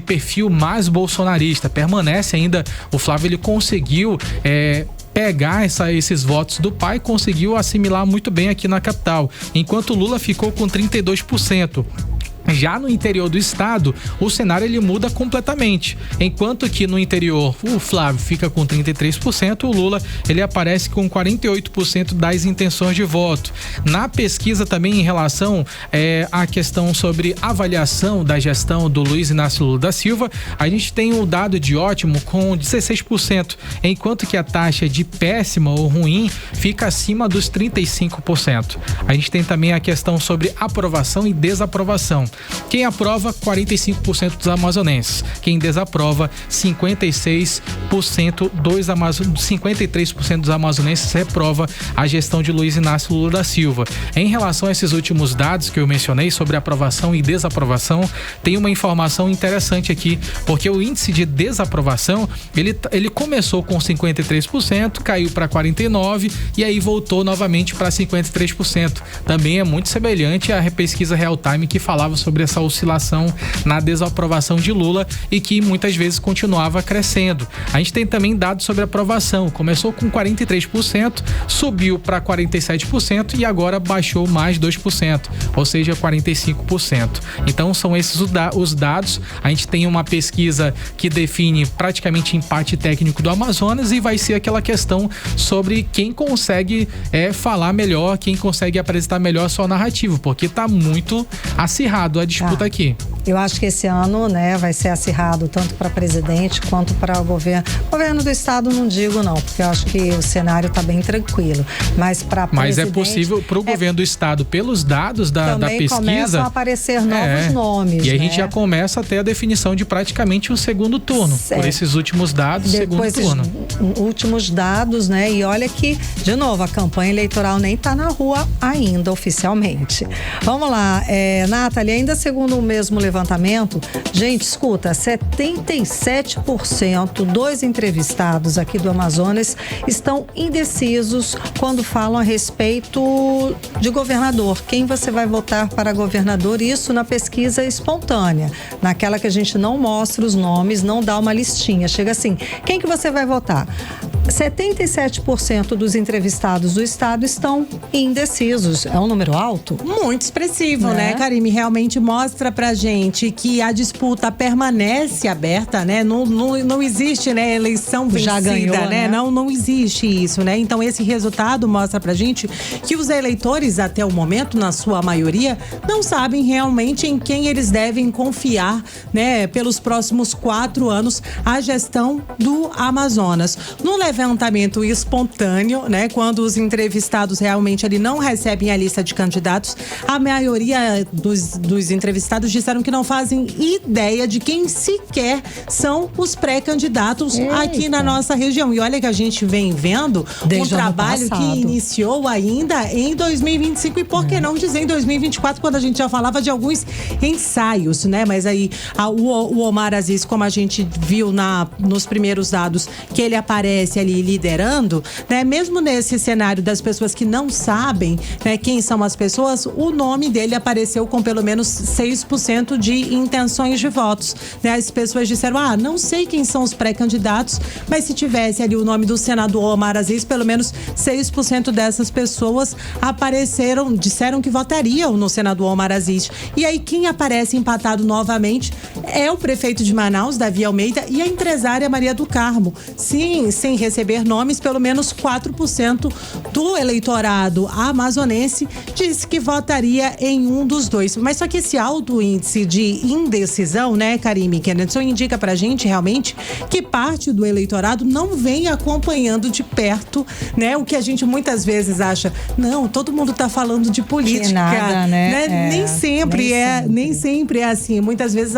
perfil mais bolsonarista, permanece ainda, o Flávio, ele conseguiu pegar esses votos do pai, conseguiu assimilar muito bem aqui na capital, enquanto o Lula ficou com 32%. Já no interior do estado, o cenário ele muda completamente. Enquanto que no interior o Flávio fica com 33%, o Lula ele aparece com 48% das intenções de voto. Na pesquisa também em relação à questão sobre avaliação da gestão do Luiz Inácio Lula da Silva, a gente tem o dado de ótimo com 16%, enquanto que a taxa de péssima ou ruim fica acima dos 35%. A gente tem também a questão sobre aprovação e desaprovação. Quem aprova, 45% dos amazonenses. Quem desaprova, 53% dos amazonenses reprova a gestão de Luiz Inácio Lula da Silva. Em relação a esses últimos dados que eu mencionei sobre aprovação e desaprovação, tem uma informação interessante aqui, porque o índice de desaprovação, ele começou com 53%, caiu para 49% e aí voltou novamente para 53%. Também é muito semelhante à pesquisa Real Time que falava sobre essa oscilação na desaprovação de Lula e que muitas vezes continuava crescendo. A gente tem também dados sobre aprovação. Começou com 43%, subiu para 47% e agora baixou mais 2%, ou seja, 45%. Então são esses os dados. A gente tem uma pesquisa que define praticamente empate técnico do Amazonas e vai ser aquela questão sobre quem consegue falar melhor, quem consegue apresentar melhor a sua narrativa, porque está muito acirrado a disputa aqui. Eu acho que esse ano, né, vai ser acirrado tanto para presidente quanto para o governo. Governo do estado não digo não, porque eu acho que o cenário está bem tranquilo. Mas para presidente... Mas é possível para o governo do estado, pelos dados da pesquisa... Também começam a aparecer novos nomes. E a gente já começa a ter a definição de praticamente um segundo turno. Por esses últimos dados, segundo turno. Últimos dados, né? E olha que, de novo, a campanha eleitoral nem está na rua ainda oficialmente. Vamos lá, Nathalie, ainda segundo o mesmo levantamento, gente, escuta, 77% dos entrevistados aqui do Amazonas estão indecisos quando falam a respeito de governador. Quem você vai votar para governador? Isso na pesquisa espontânea, naquela que a gente não mostra os nomes, não dá uma listinha. Chega assim, quem que você vai votar? 77% dos entrevistados do estado estão indecisos. É um número alto? Muito expressivo, né, Karime? Realmente mostra pra gente que a disputa permanece aberta, né? Não existe, né, eleição vencida, já ganhou, né? Não existe isso, né? Então esse resultado mostra pra gente que os eleitores, até o momento, na sua maioria, não sabem realmente em quem eles devem confiar, né, pelos próximos 4 anos a gestão do Amazonas. No levantamento espontâneo, né? Quando os entrevistados realmente ali não recebem a lista de candidatos, a maioria dos entrevistados disseram que não fazem ideia de quem sequer são os pré-candidatos aqui na nossa região. E olha que a gente vem vendo desde um trabalho que iniciou ainda em 2025 e por que não dizer em 2024, quando a gente já falava de alguns ensaios, né? Mas aí o Omar Aziz, como a gente viu nos primeiros dados, que ele aparece ali liderando, né? Mesmo nesse cenário das pessoas que não sabem, né, quem são as pessoas, o nome dele apareceu com pelo menos 6% de intenções de votos, né? As pessoas disseram, não sei quem são os pré-candidatos, mas se tivesse ali o nome do senador Omar Aziz, pelo menos 6% dessas pessoas disseram que votariam no senador Omar Aziz. E aí quem aparece empatado novamente é o prefeito de Manaus, Davi Almeida, e a empresária Maria do Carmo. Sim, sem receber nomes, pelo menos 4% do eleitorado amazonense disse que votaria em um dos dois. Mas só que esse alto índice de indecisão, né, Karime Kennedy, indica pra gente realmente que parte do eleitorado não vem acompanhando de perto, né, o que a gente muitas vezes acha, não, todo mundo tá falando de política, nada, né? Nem sempre é assim. Muitas vezes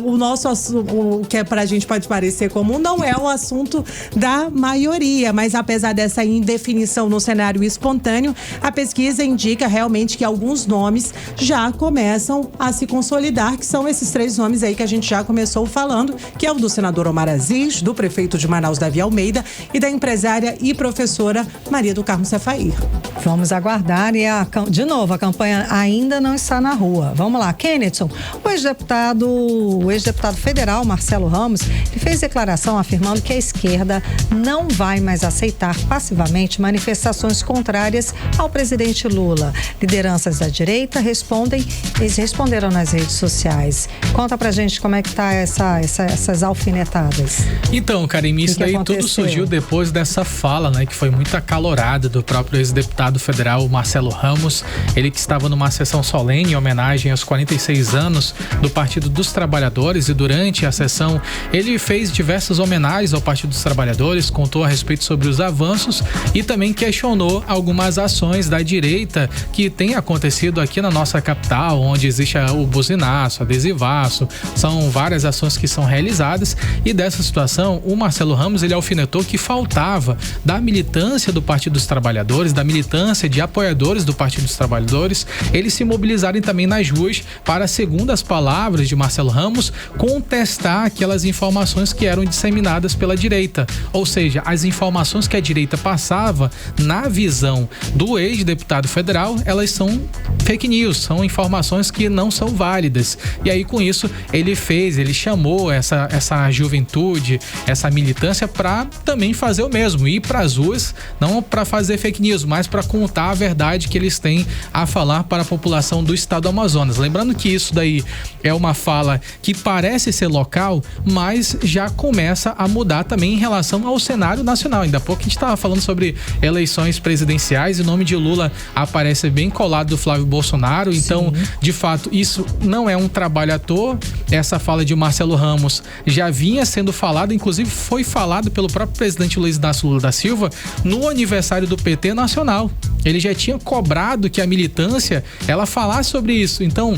o nosso o que é pra gente pode parecer comum não é o assunto da maioria, mas apesar dessa indefinição no cenário espontâneo, a pesquisa indica realmente que alguns nomes já começam a se consolidar, que são esses 3 nomes aí que a gente já começou falando, que é o do senador Omar Aziz, do prefeito de Manaus, Davi Almeida, e da empresária e professora Maria do Carmo Cefair. Vamos aguardar e de novo, a campanha ainda não está na rua. Vamos lá, Kennedy, o ex-deputado federal Marcelo Ramos, ele fez declaração afirmando que a esquerda não vai mais aceitar passivamente manifestações contrárias ao presidente Lula. Lideranças da direita eles responderam nas redes sociais. Conta pra gente como é que tá essas alfinetadas. Então, Karime, isso daí tudo surgiu depois dessa fala, né, que foi muito acalorada do próprio ex-deputado federal Marcelo Ramos, ele que estava numa sessão solene em homenagem aos 46 anos do Partido dos Trabalhadores, e durante a sessão ele fez diversas homenagens ao Partido dos Trabalhadores, contou a respeito sobre os avanços e também questionou algumas ações da direita que tem acontecido aqui na nossa capital, onde existe o buzinaço, adesivaço, são várias ações que são realizadas, e dessa situação o Marcelo Ramos, ele alfinetou que faltava da militância do Partido dos Trabalhadores, da militância de apoiadores do Partido dos Trabalhadores, eles se mobilizarem também nas ruas para, segundo as palavras de Marcelo Ramos, contestar aquelas informações que eram disseminadas pela direita, ou seja, as informações que a direita passava na visão do ex-deputado federal, elas são fake news, são informações que não são válidas. E aí com isso ele chamou essa juventude, essa militância para também fazer o mesmo, ir para as ruas, não para fazer fake news, mas para contar a verdade que eles têm a falar para a população do estado do Amazonas. Lembrando que isso daí é uma fala que parece ser local, mas já começa a mudar também em relação ao cenário nacional. Ainda há pouco a gente estava falando sobre eleições presidenciais e o nome de Lula aparece bem colado do Flávio Bolsonaro. Então, de fato, isso não é um trabalho à toa. Essa fala de Marcelo Ramos já vinha sendo falada, inclusive foi falado pelo próprio presidente Luiz Inácio Lula da Silva no aniversário do PT nacional. Ele já tinha cobrado que a militância ela falasse sobre isso. Então,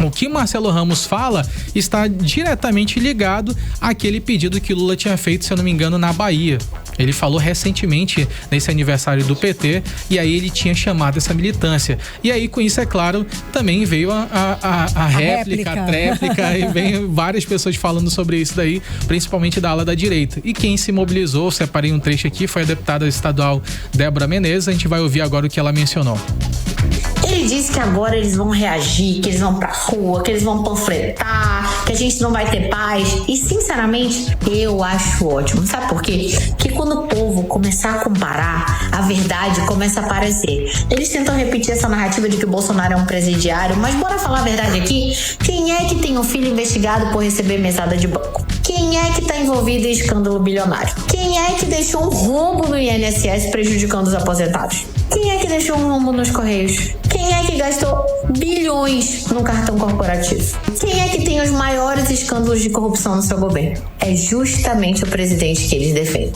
o que Marcelo Ramos fala está diretamente ligado àquele pedido que Lula tinha feito, se eu não me engano, na Bahia. Ele falou recentemente nesse aniversário do PT e aí ele tinha chamado essa militância. E aí com isso, é claro, também veio a réplica, a tréplica e vem várias pessoas falando sobre isso daí, principalmente da ala da direita. E quem se mobilizou, separei um trecho aqui, foi a deputada estadual Débora Menezes. A gente vai ouvir agora o que ela mencionou. Ele disse que agora eles vão reagir, que eles vão pra rua, que eles vão panfletar, que a gente não vai ter paz. E sinceramente, eu acho ótimo. Sabe por quê? Porque quando o povo começar a comparar, a verdade começa a aparecer. Eles tentam repetir essa narrativa de que o Bolsonaro é um presidiário, mas bora falar a verdade aqui. Quem é que tem um filho investigado por receber mesada de banco? Quem é que tá envolvido em escândalo bilionário? Quem é que deixou um rombo no INSS prejudicando os aposentados? Quem é que deixou um rombo nos Correios? Quem é que gastou bilhões no cartão corporativo? Quem é que tem os maiores escândalos de corrupção no seu governo? É justamente o presidente que eles defendem.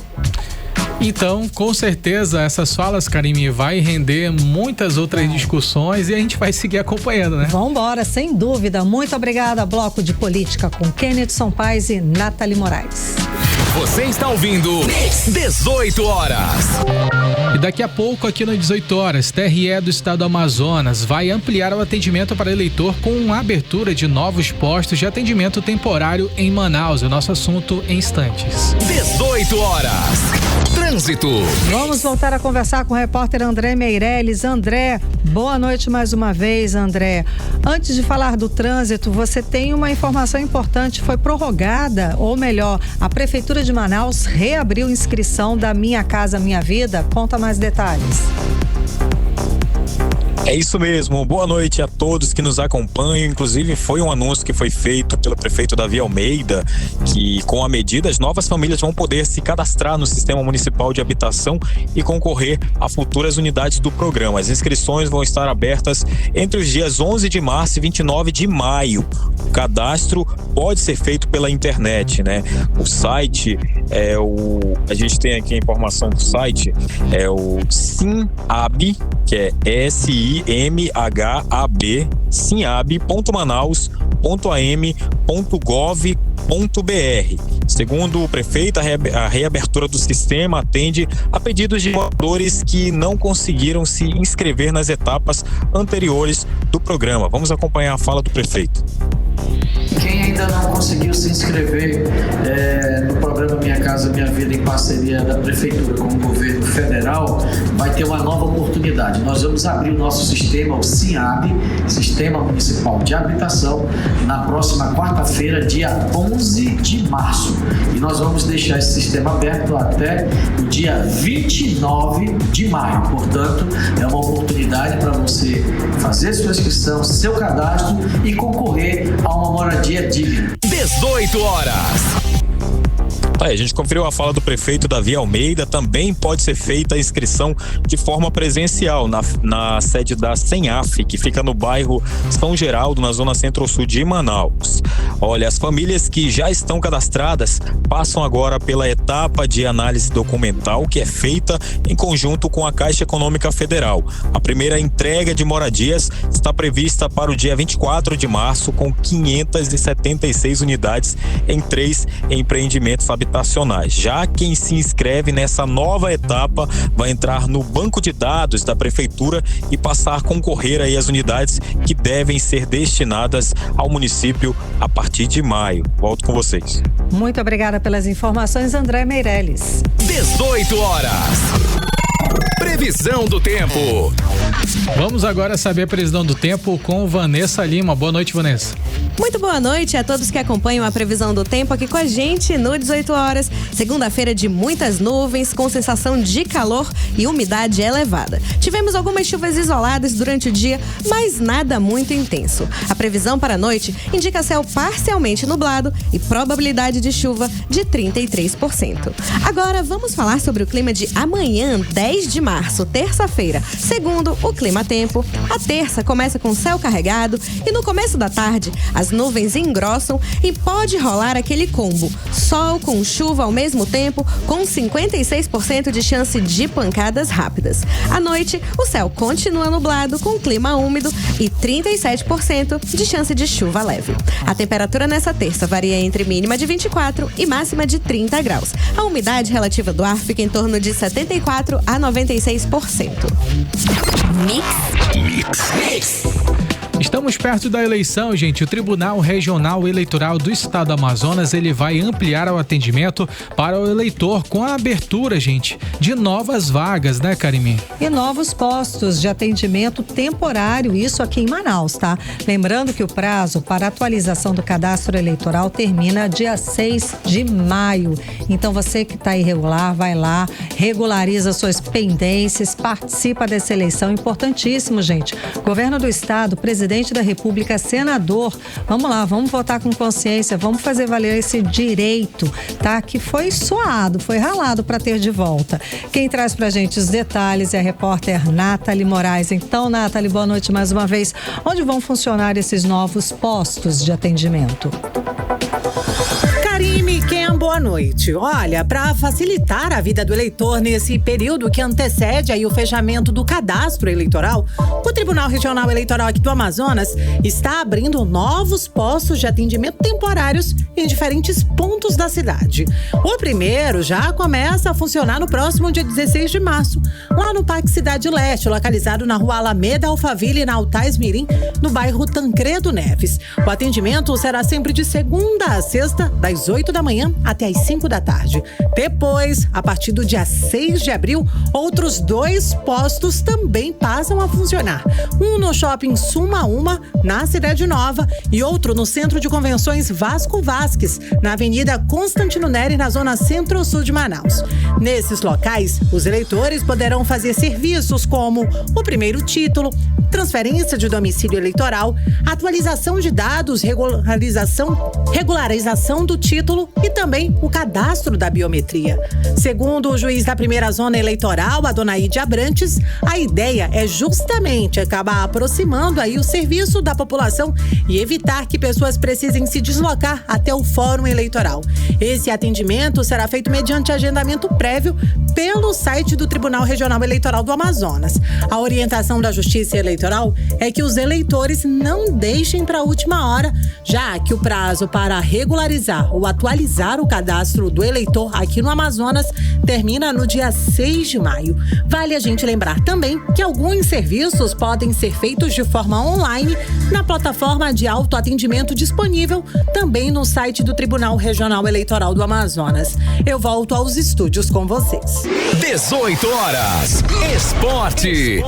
Então, com certeza, essas falas, Karime, vai render muitas outras discussões e a gente vai seguir acompanhando, né? Vambora, sem dúvida. Muito obrigada, Bloco de Política com Kennedson Paes e Nathalie Moraes. Você está ouvindo 18 horas. E daqui a pouco, aqui no 18 horas, TRE do Estado do Amazonas vai ampliar o atendimento para eleitor com a abertura de novos postos de atendimento temporário em Manaus. É o nosso assunto em instantes. 18 horas. Trânsito. Vamos voltar a conversar com o repórter André Meirelles. André, boa noite mais uma vez, André. Antes de falar do trânsito, você tem uma informação importante. Foi prorrogada, ou melhor, a Prefeitura de Manaus reabriu inscrição da Minha Casa Minha Vida. Conta mais detalhes. É isso mesmo, boa noite a todos que nos acompanham. Inclusive foi um anúncio que foi feito pelo prefeito Davi Almeida, que com a medida as novas famílias vão poder se cadastrar no Sistema Municipal de Habitação e concorrer a futuras unidades do programa. As inscrições vão estar abertas entre os dias 11 de março e 29 de maio. O cadastro pode ser feito pela internet, né? O site a gente tem aqui a informação do site, é o SIMHAB, que é SIMHAB, simhab.manaus.am.gov.br. Segundo o prefeito, a reabertura do sistema atende a pedidos de moradores que não conseguiram se inscrever nas etapas anteriores do programa. Vamos acompanhar a fala do prefeito. Quem ainda não conseguiu se inscrever no programa Minha Casa Minha Vida em parceria da Prefeitura com o governo federal, vai ter uma nova oportunidade. Nós vamos abrir o nosso sistema, o SIMHAB, Sistema Municipal de Habitação, na próxima quarta-feira, dia 11 de março. E nós vamos deixar esse sistema aberto até o dia 29 de maio. Portanto, é uma oportunidade para você fazer sua inscrição, seu cadastro e concorrer a uma moradia digna. 18 horas. A gente conferiu a fala do prefeito Davi Almeida. Também pode ser feita a inscrição de forma presencial na sede da SENAF, que fica no bairro São Geraldo, na zona centro-sul de Manaus. Olha, as famílias que já estão cadastradas passam agora pela etapa de análise documental, que é feita em conjunto com a Caixa Econômica Federal. A primeira entrega de moradias está prevista para o dia 24 de março, com 576 unidades em 3 empreendimentos habitacionais. Já quem se inscreve nessa nova etapa vai entrar no banco de dados da prefeitura e passar a concorrer aí às unidades que devem ser destinadas ao município a partir de maio. Volto com vocês. Muito obrigada pelas informações, André Meirelles. 18 horas. Previsão do tempo. Vamos agora saber a previsão do tempo com Vanessa Lima. Boa noite, Vanessa. Muito boa noite a todos que acompanham a previsão do tempo aqui com a gente no 18 horas. Segunda-feira de muitas nuvens, com sensação de calor e umidade elevada. Tivemos algumas chuvas isoladas durante o dia, mas nada muito intenso. A previsão para a noite indica céu parcialmente nublado e probabilidade de chuva de 33%. Agora vamos falar sobre o clima de amanhã, 10 de março, terça-feira. Segundo o Clima Tempo, a terça começa com céu carregado e no começo da tarde as nuvens engrossam e pode rolar aquele combo: sol com chuva ao mesmo tempo, com 56% de chance de pancadas rápidas. À noite, o céu continua nublado com clima úmido e 37% de chance de chuva leve. A temperatura nessa terça varia entre mínima de 24 e máxima de 30 graus. A umidade relativa do ar fica em torno de 74 a 96%. Mix. Estamos perto da eleição, gente. O Tribunal Regional Eleitoral do Estado do Amazonas, ele vai ampliar o atendimento para o eleitor com a abertura, gente, de novas vagas, né, Karime? E novos postos de atendimento temporário, isso aqui em Manaus, tá? Lembrando que o prazo para atualização do cadastro eleitoral termina dia 6 de maio. Então você que está irregular, vai lá, regulariza suas pendências, participa dessa eleição importantíssimo, gente. Governo do Estado, presidente da República, senador, vamos lá, vamos votar com consciência, vamos fazer valer esse direito, tá? Que foi suado, foi ralado para ter de volta. Quem traz pra gente os detalhes é a repórter Nathalie Moraes. Então, Nathalie, boa noite mais uma vez. Onde vão funcionar esses novos postos de atendimento? Karime, quem boa noite. Olha, para facilitar a vida do eleitor nesse período que antecede aí o fechamento do cadastro eleitoral, o Tribunal Regional Eleitoral aqui do Amazonas está abrindo novos postos de atendimento temporários em diferentes pontos da cidade. O primeiro já começa a funcionar no próximo dia 16 de março, lá no Parque Cidade Leste, localizado na rua Alameda Alphaville, na Altais Mirim, no bairro Tancredo Neves. O atendimento será sempre de segunda a sexta, das 8 da manhã até as 5 da tarde. Depois, a partir do dia 6 de abril, outros 2 postos também passam a funcionar. Um no Shopping Sumaúma, na Cidade Nova, e outro no Centro de Convenções Vasco Vasques, na Avenida Constantino Neri, na zona centro-sul de Manaus. Nesses locais, os eleitores poderão fazer serviços como o primeiro título, transferência de domicílio eleitoral, atualização de dados, regularização do título e também o cadastro da biometria. Segundo o juiz da primeira zona eleitoral, Adonaide Abrantes, a ideia é justamente acabar aproximando aí o serviço da população e evitar que pessoas precisem se deslocar até o fórum eleitoral. Esse atendimento será feito mediante agendamento prévio pelo site do Tribunal Regional Eleitoral do Amazonas. A orientação da Justiça Eleitoral é que os eleitores não deixem para a última hora, já que o prazo para regularizar ou atualizar o cadastro do eleitor aqui no Amazonas termina no dia 6 de maio. Vale a gente lembrar também que alguns serviços podem ser feitos de forma online na plataforma de autoatendimento disponível também no site do Tribunal Regional Eleitoral do Amazonas. Eu volto aos estúdios com vocês. 18 horas. Esporte.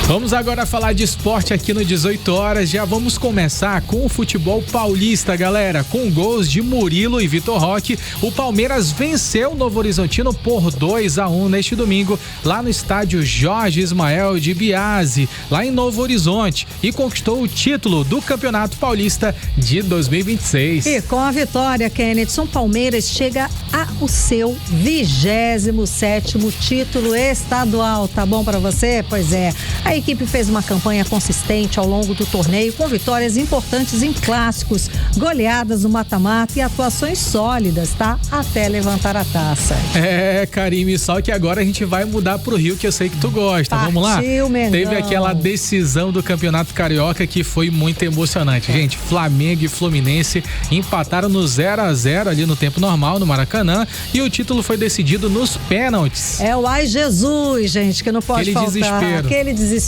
Vamos agora falar de esporte aqui no 18 horas. Já vamos começar com o futebol paulista, galera. Com gols de Murilo e Vitor Roque, o Palmeiras venceu o Novo Horizontino por 2-1 neste domingo, lá no estádio Jorge Ismael de Biase, lá em Novo Horizonte, e conquistou o título do Campeonato Paulista de 2026. E com a vitória, Kennedy, o Palmeiras chega ao seu 27º título estadual. Tá bom pra você? Pois é. A equipe fez uma campanha consistente ao longo do torneio, com vitórias importantes em clássicos, goleadas no mata-mata e atuações sólidas, tá? Até levantar a taça. É, Karime, só que agora a gente vai mudar pro Rio, que eu sei que tu gosta. Vamos lá? Mengão. Teve aquela decisão do Campeonato Carioca que foi muito emocionante. Gente, Flamengo e Fluminense empataram no 0-0 ali no tempo normal, no Maracanã, e o título foi decidido nos pênaltis. É o ai Jesus, gente, que não pode faltar. Aquele desespero.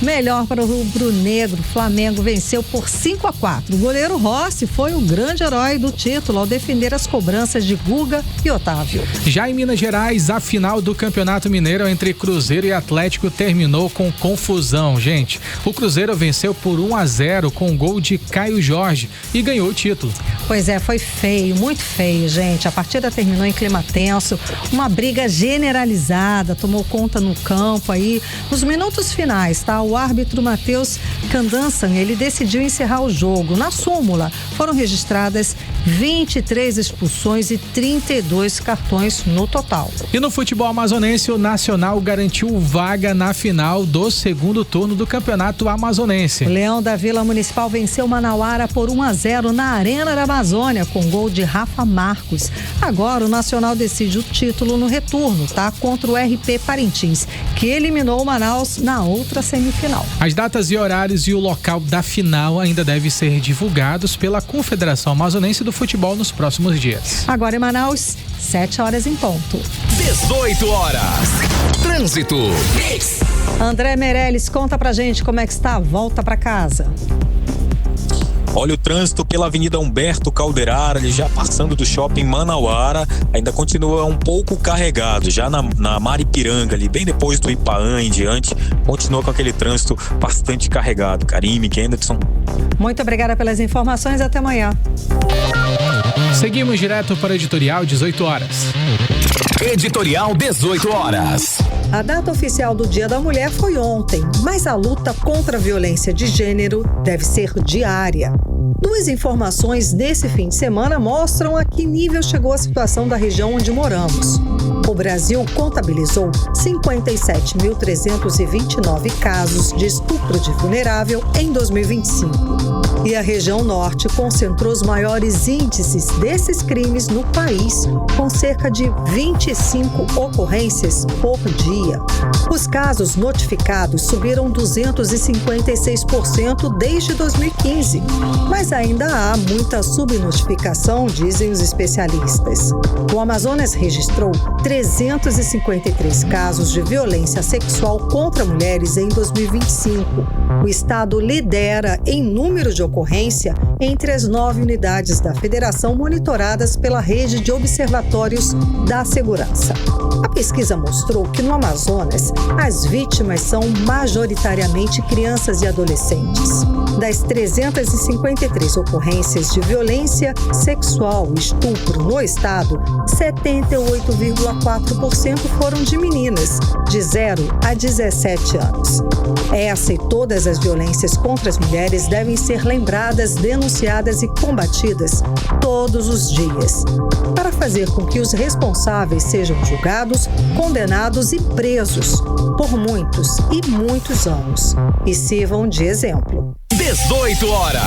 Melhor para o rubro-negro, Flamengo venceu por 5-4. O goleiro Rossi foi o grande herói do título ao defender as cobranças de Guga e Otávio. Já em Minas Gerais, a final do Campeonato Mineiro entre Cruzeiro e Atlético terminou com confusão, gente. O Cruzeiro venceu por 1-0 com um gol de Caio Jorge e ganhou o título. Pois é, foi feio, muito feio, gente. A partida terminou em clima tenso, uma briga generalizada tomou conta no campo aí. Nos minutos finais, tá? O árbitro Matheus Candansan, ele decidiu encerrar o jogo. Na súmula, foram registradas 23 expulsões e 32 cartões no total. E no futebol amazonense, o Nacional garantiu vaga na final do segundo turno do Campeonato Amazonense. O Leão da Vila Municipal venceu Manauara por 1-0 na Arena da Amazônia, com gol de Rafa Marcos. Agora o Nacional decide o título no retorno, tá? Contra o RP Parintins, que eliminou o Manaus na outra semifinal. As datas e horários e o local da final ainda devem ser divulgados pela Confederação Amazonense do Futebol nos próximos dias. Agora em Manaus, 7 horas em ponto. 18 horas. Trânsito. André Meirelles, conta pra gente como é que está a volta pra casa. Olha, o trânsito pela Avenida Humberto Calderara, ele já passando do shopping Manauara, ainda continua um pouco carregado, já na Maripiranga, ali bem depois do Ipaã em diante, continua com aquele trânsito bastante carregado. Karime, Kenderson. Muito obrigada pelas informações, até amanhã. Seguimos direto para o Editorial 18 horas. Editorial 18 horas. A data oficial do Dia da Mulher foi ontem, mas a luta contra a violência de gênero deve ser diária. Duas informações desse fim de semana mostram a que nível chegou a situação da região onde moramos. O Brasil contabilizou 57.329 casos de estupro de vulnerável em 2025. E a região norte concentrou os maiores índices desses crimes no país, com cerca de 25 ocorrências por dia. Os casos notificados subiram 256% desde 2015, mas ainda há muita subnotificação, dizem os especialistas. O Amazonas registrou 353 casos de violência sexual contra mulheres em 2025. O estado lidera em número de ocorrência entre as 9 unidades da federação monitoradas pela rede de observatórios da segurança. A pesquisa mostrou que no Amazonas, as vítimas são majoritariamente crianças e adolescentes. Das 353 ocorrências de violência sexual e estupro no estado, 78,4% foram de meninas, de 0 a 17 anos. Essa e todas as violências contra as mulheres devem ser lembradas, denunciadas e combatidas todos os dias, para fazer com que os responsáveis sejam julgados, condenados e presos por muitos e muitos anos e sirvam de exemplo. 18 horas.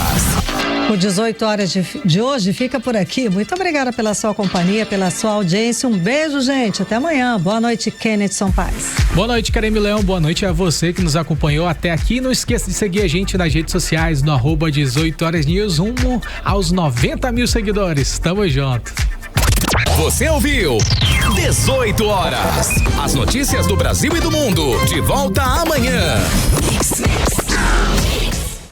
O 18 horas de hoje fica por aqui. Muito obrigada pela sua companhia, pela sua audiência. Um beijo, gente. Até amanhã. Boa noite, Kenneth Paz. Boa noite, Karime Leão. Boa noite a você que nos acompanhou até aqui. Não esqueça de seguir a gente nas redes sociais no @18horasnews, rumo aos 90 mil seguidores. Tamo junto. Você ouviu 18 horas. As notícias do Brasil e do mundo. De volta amanhã.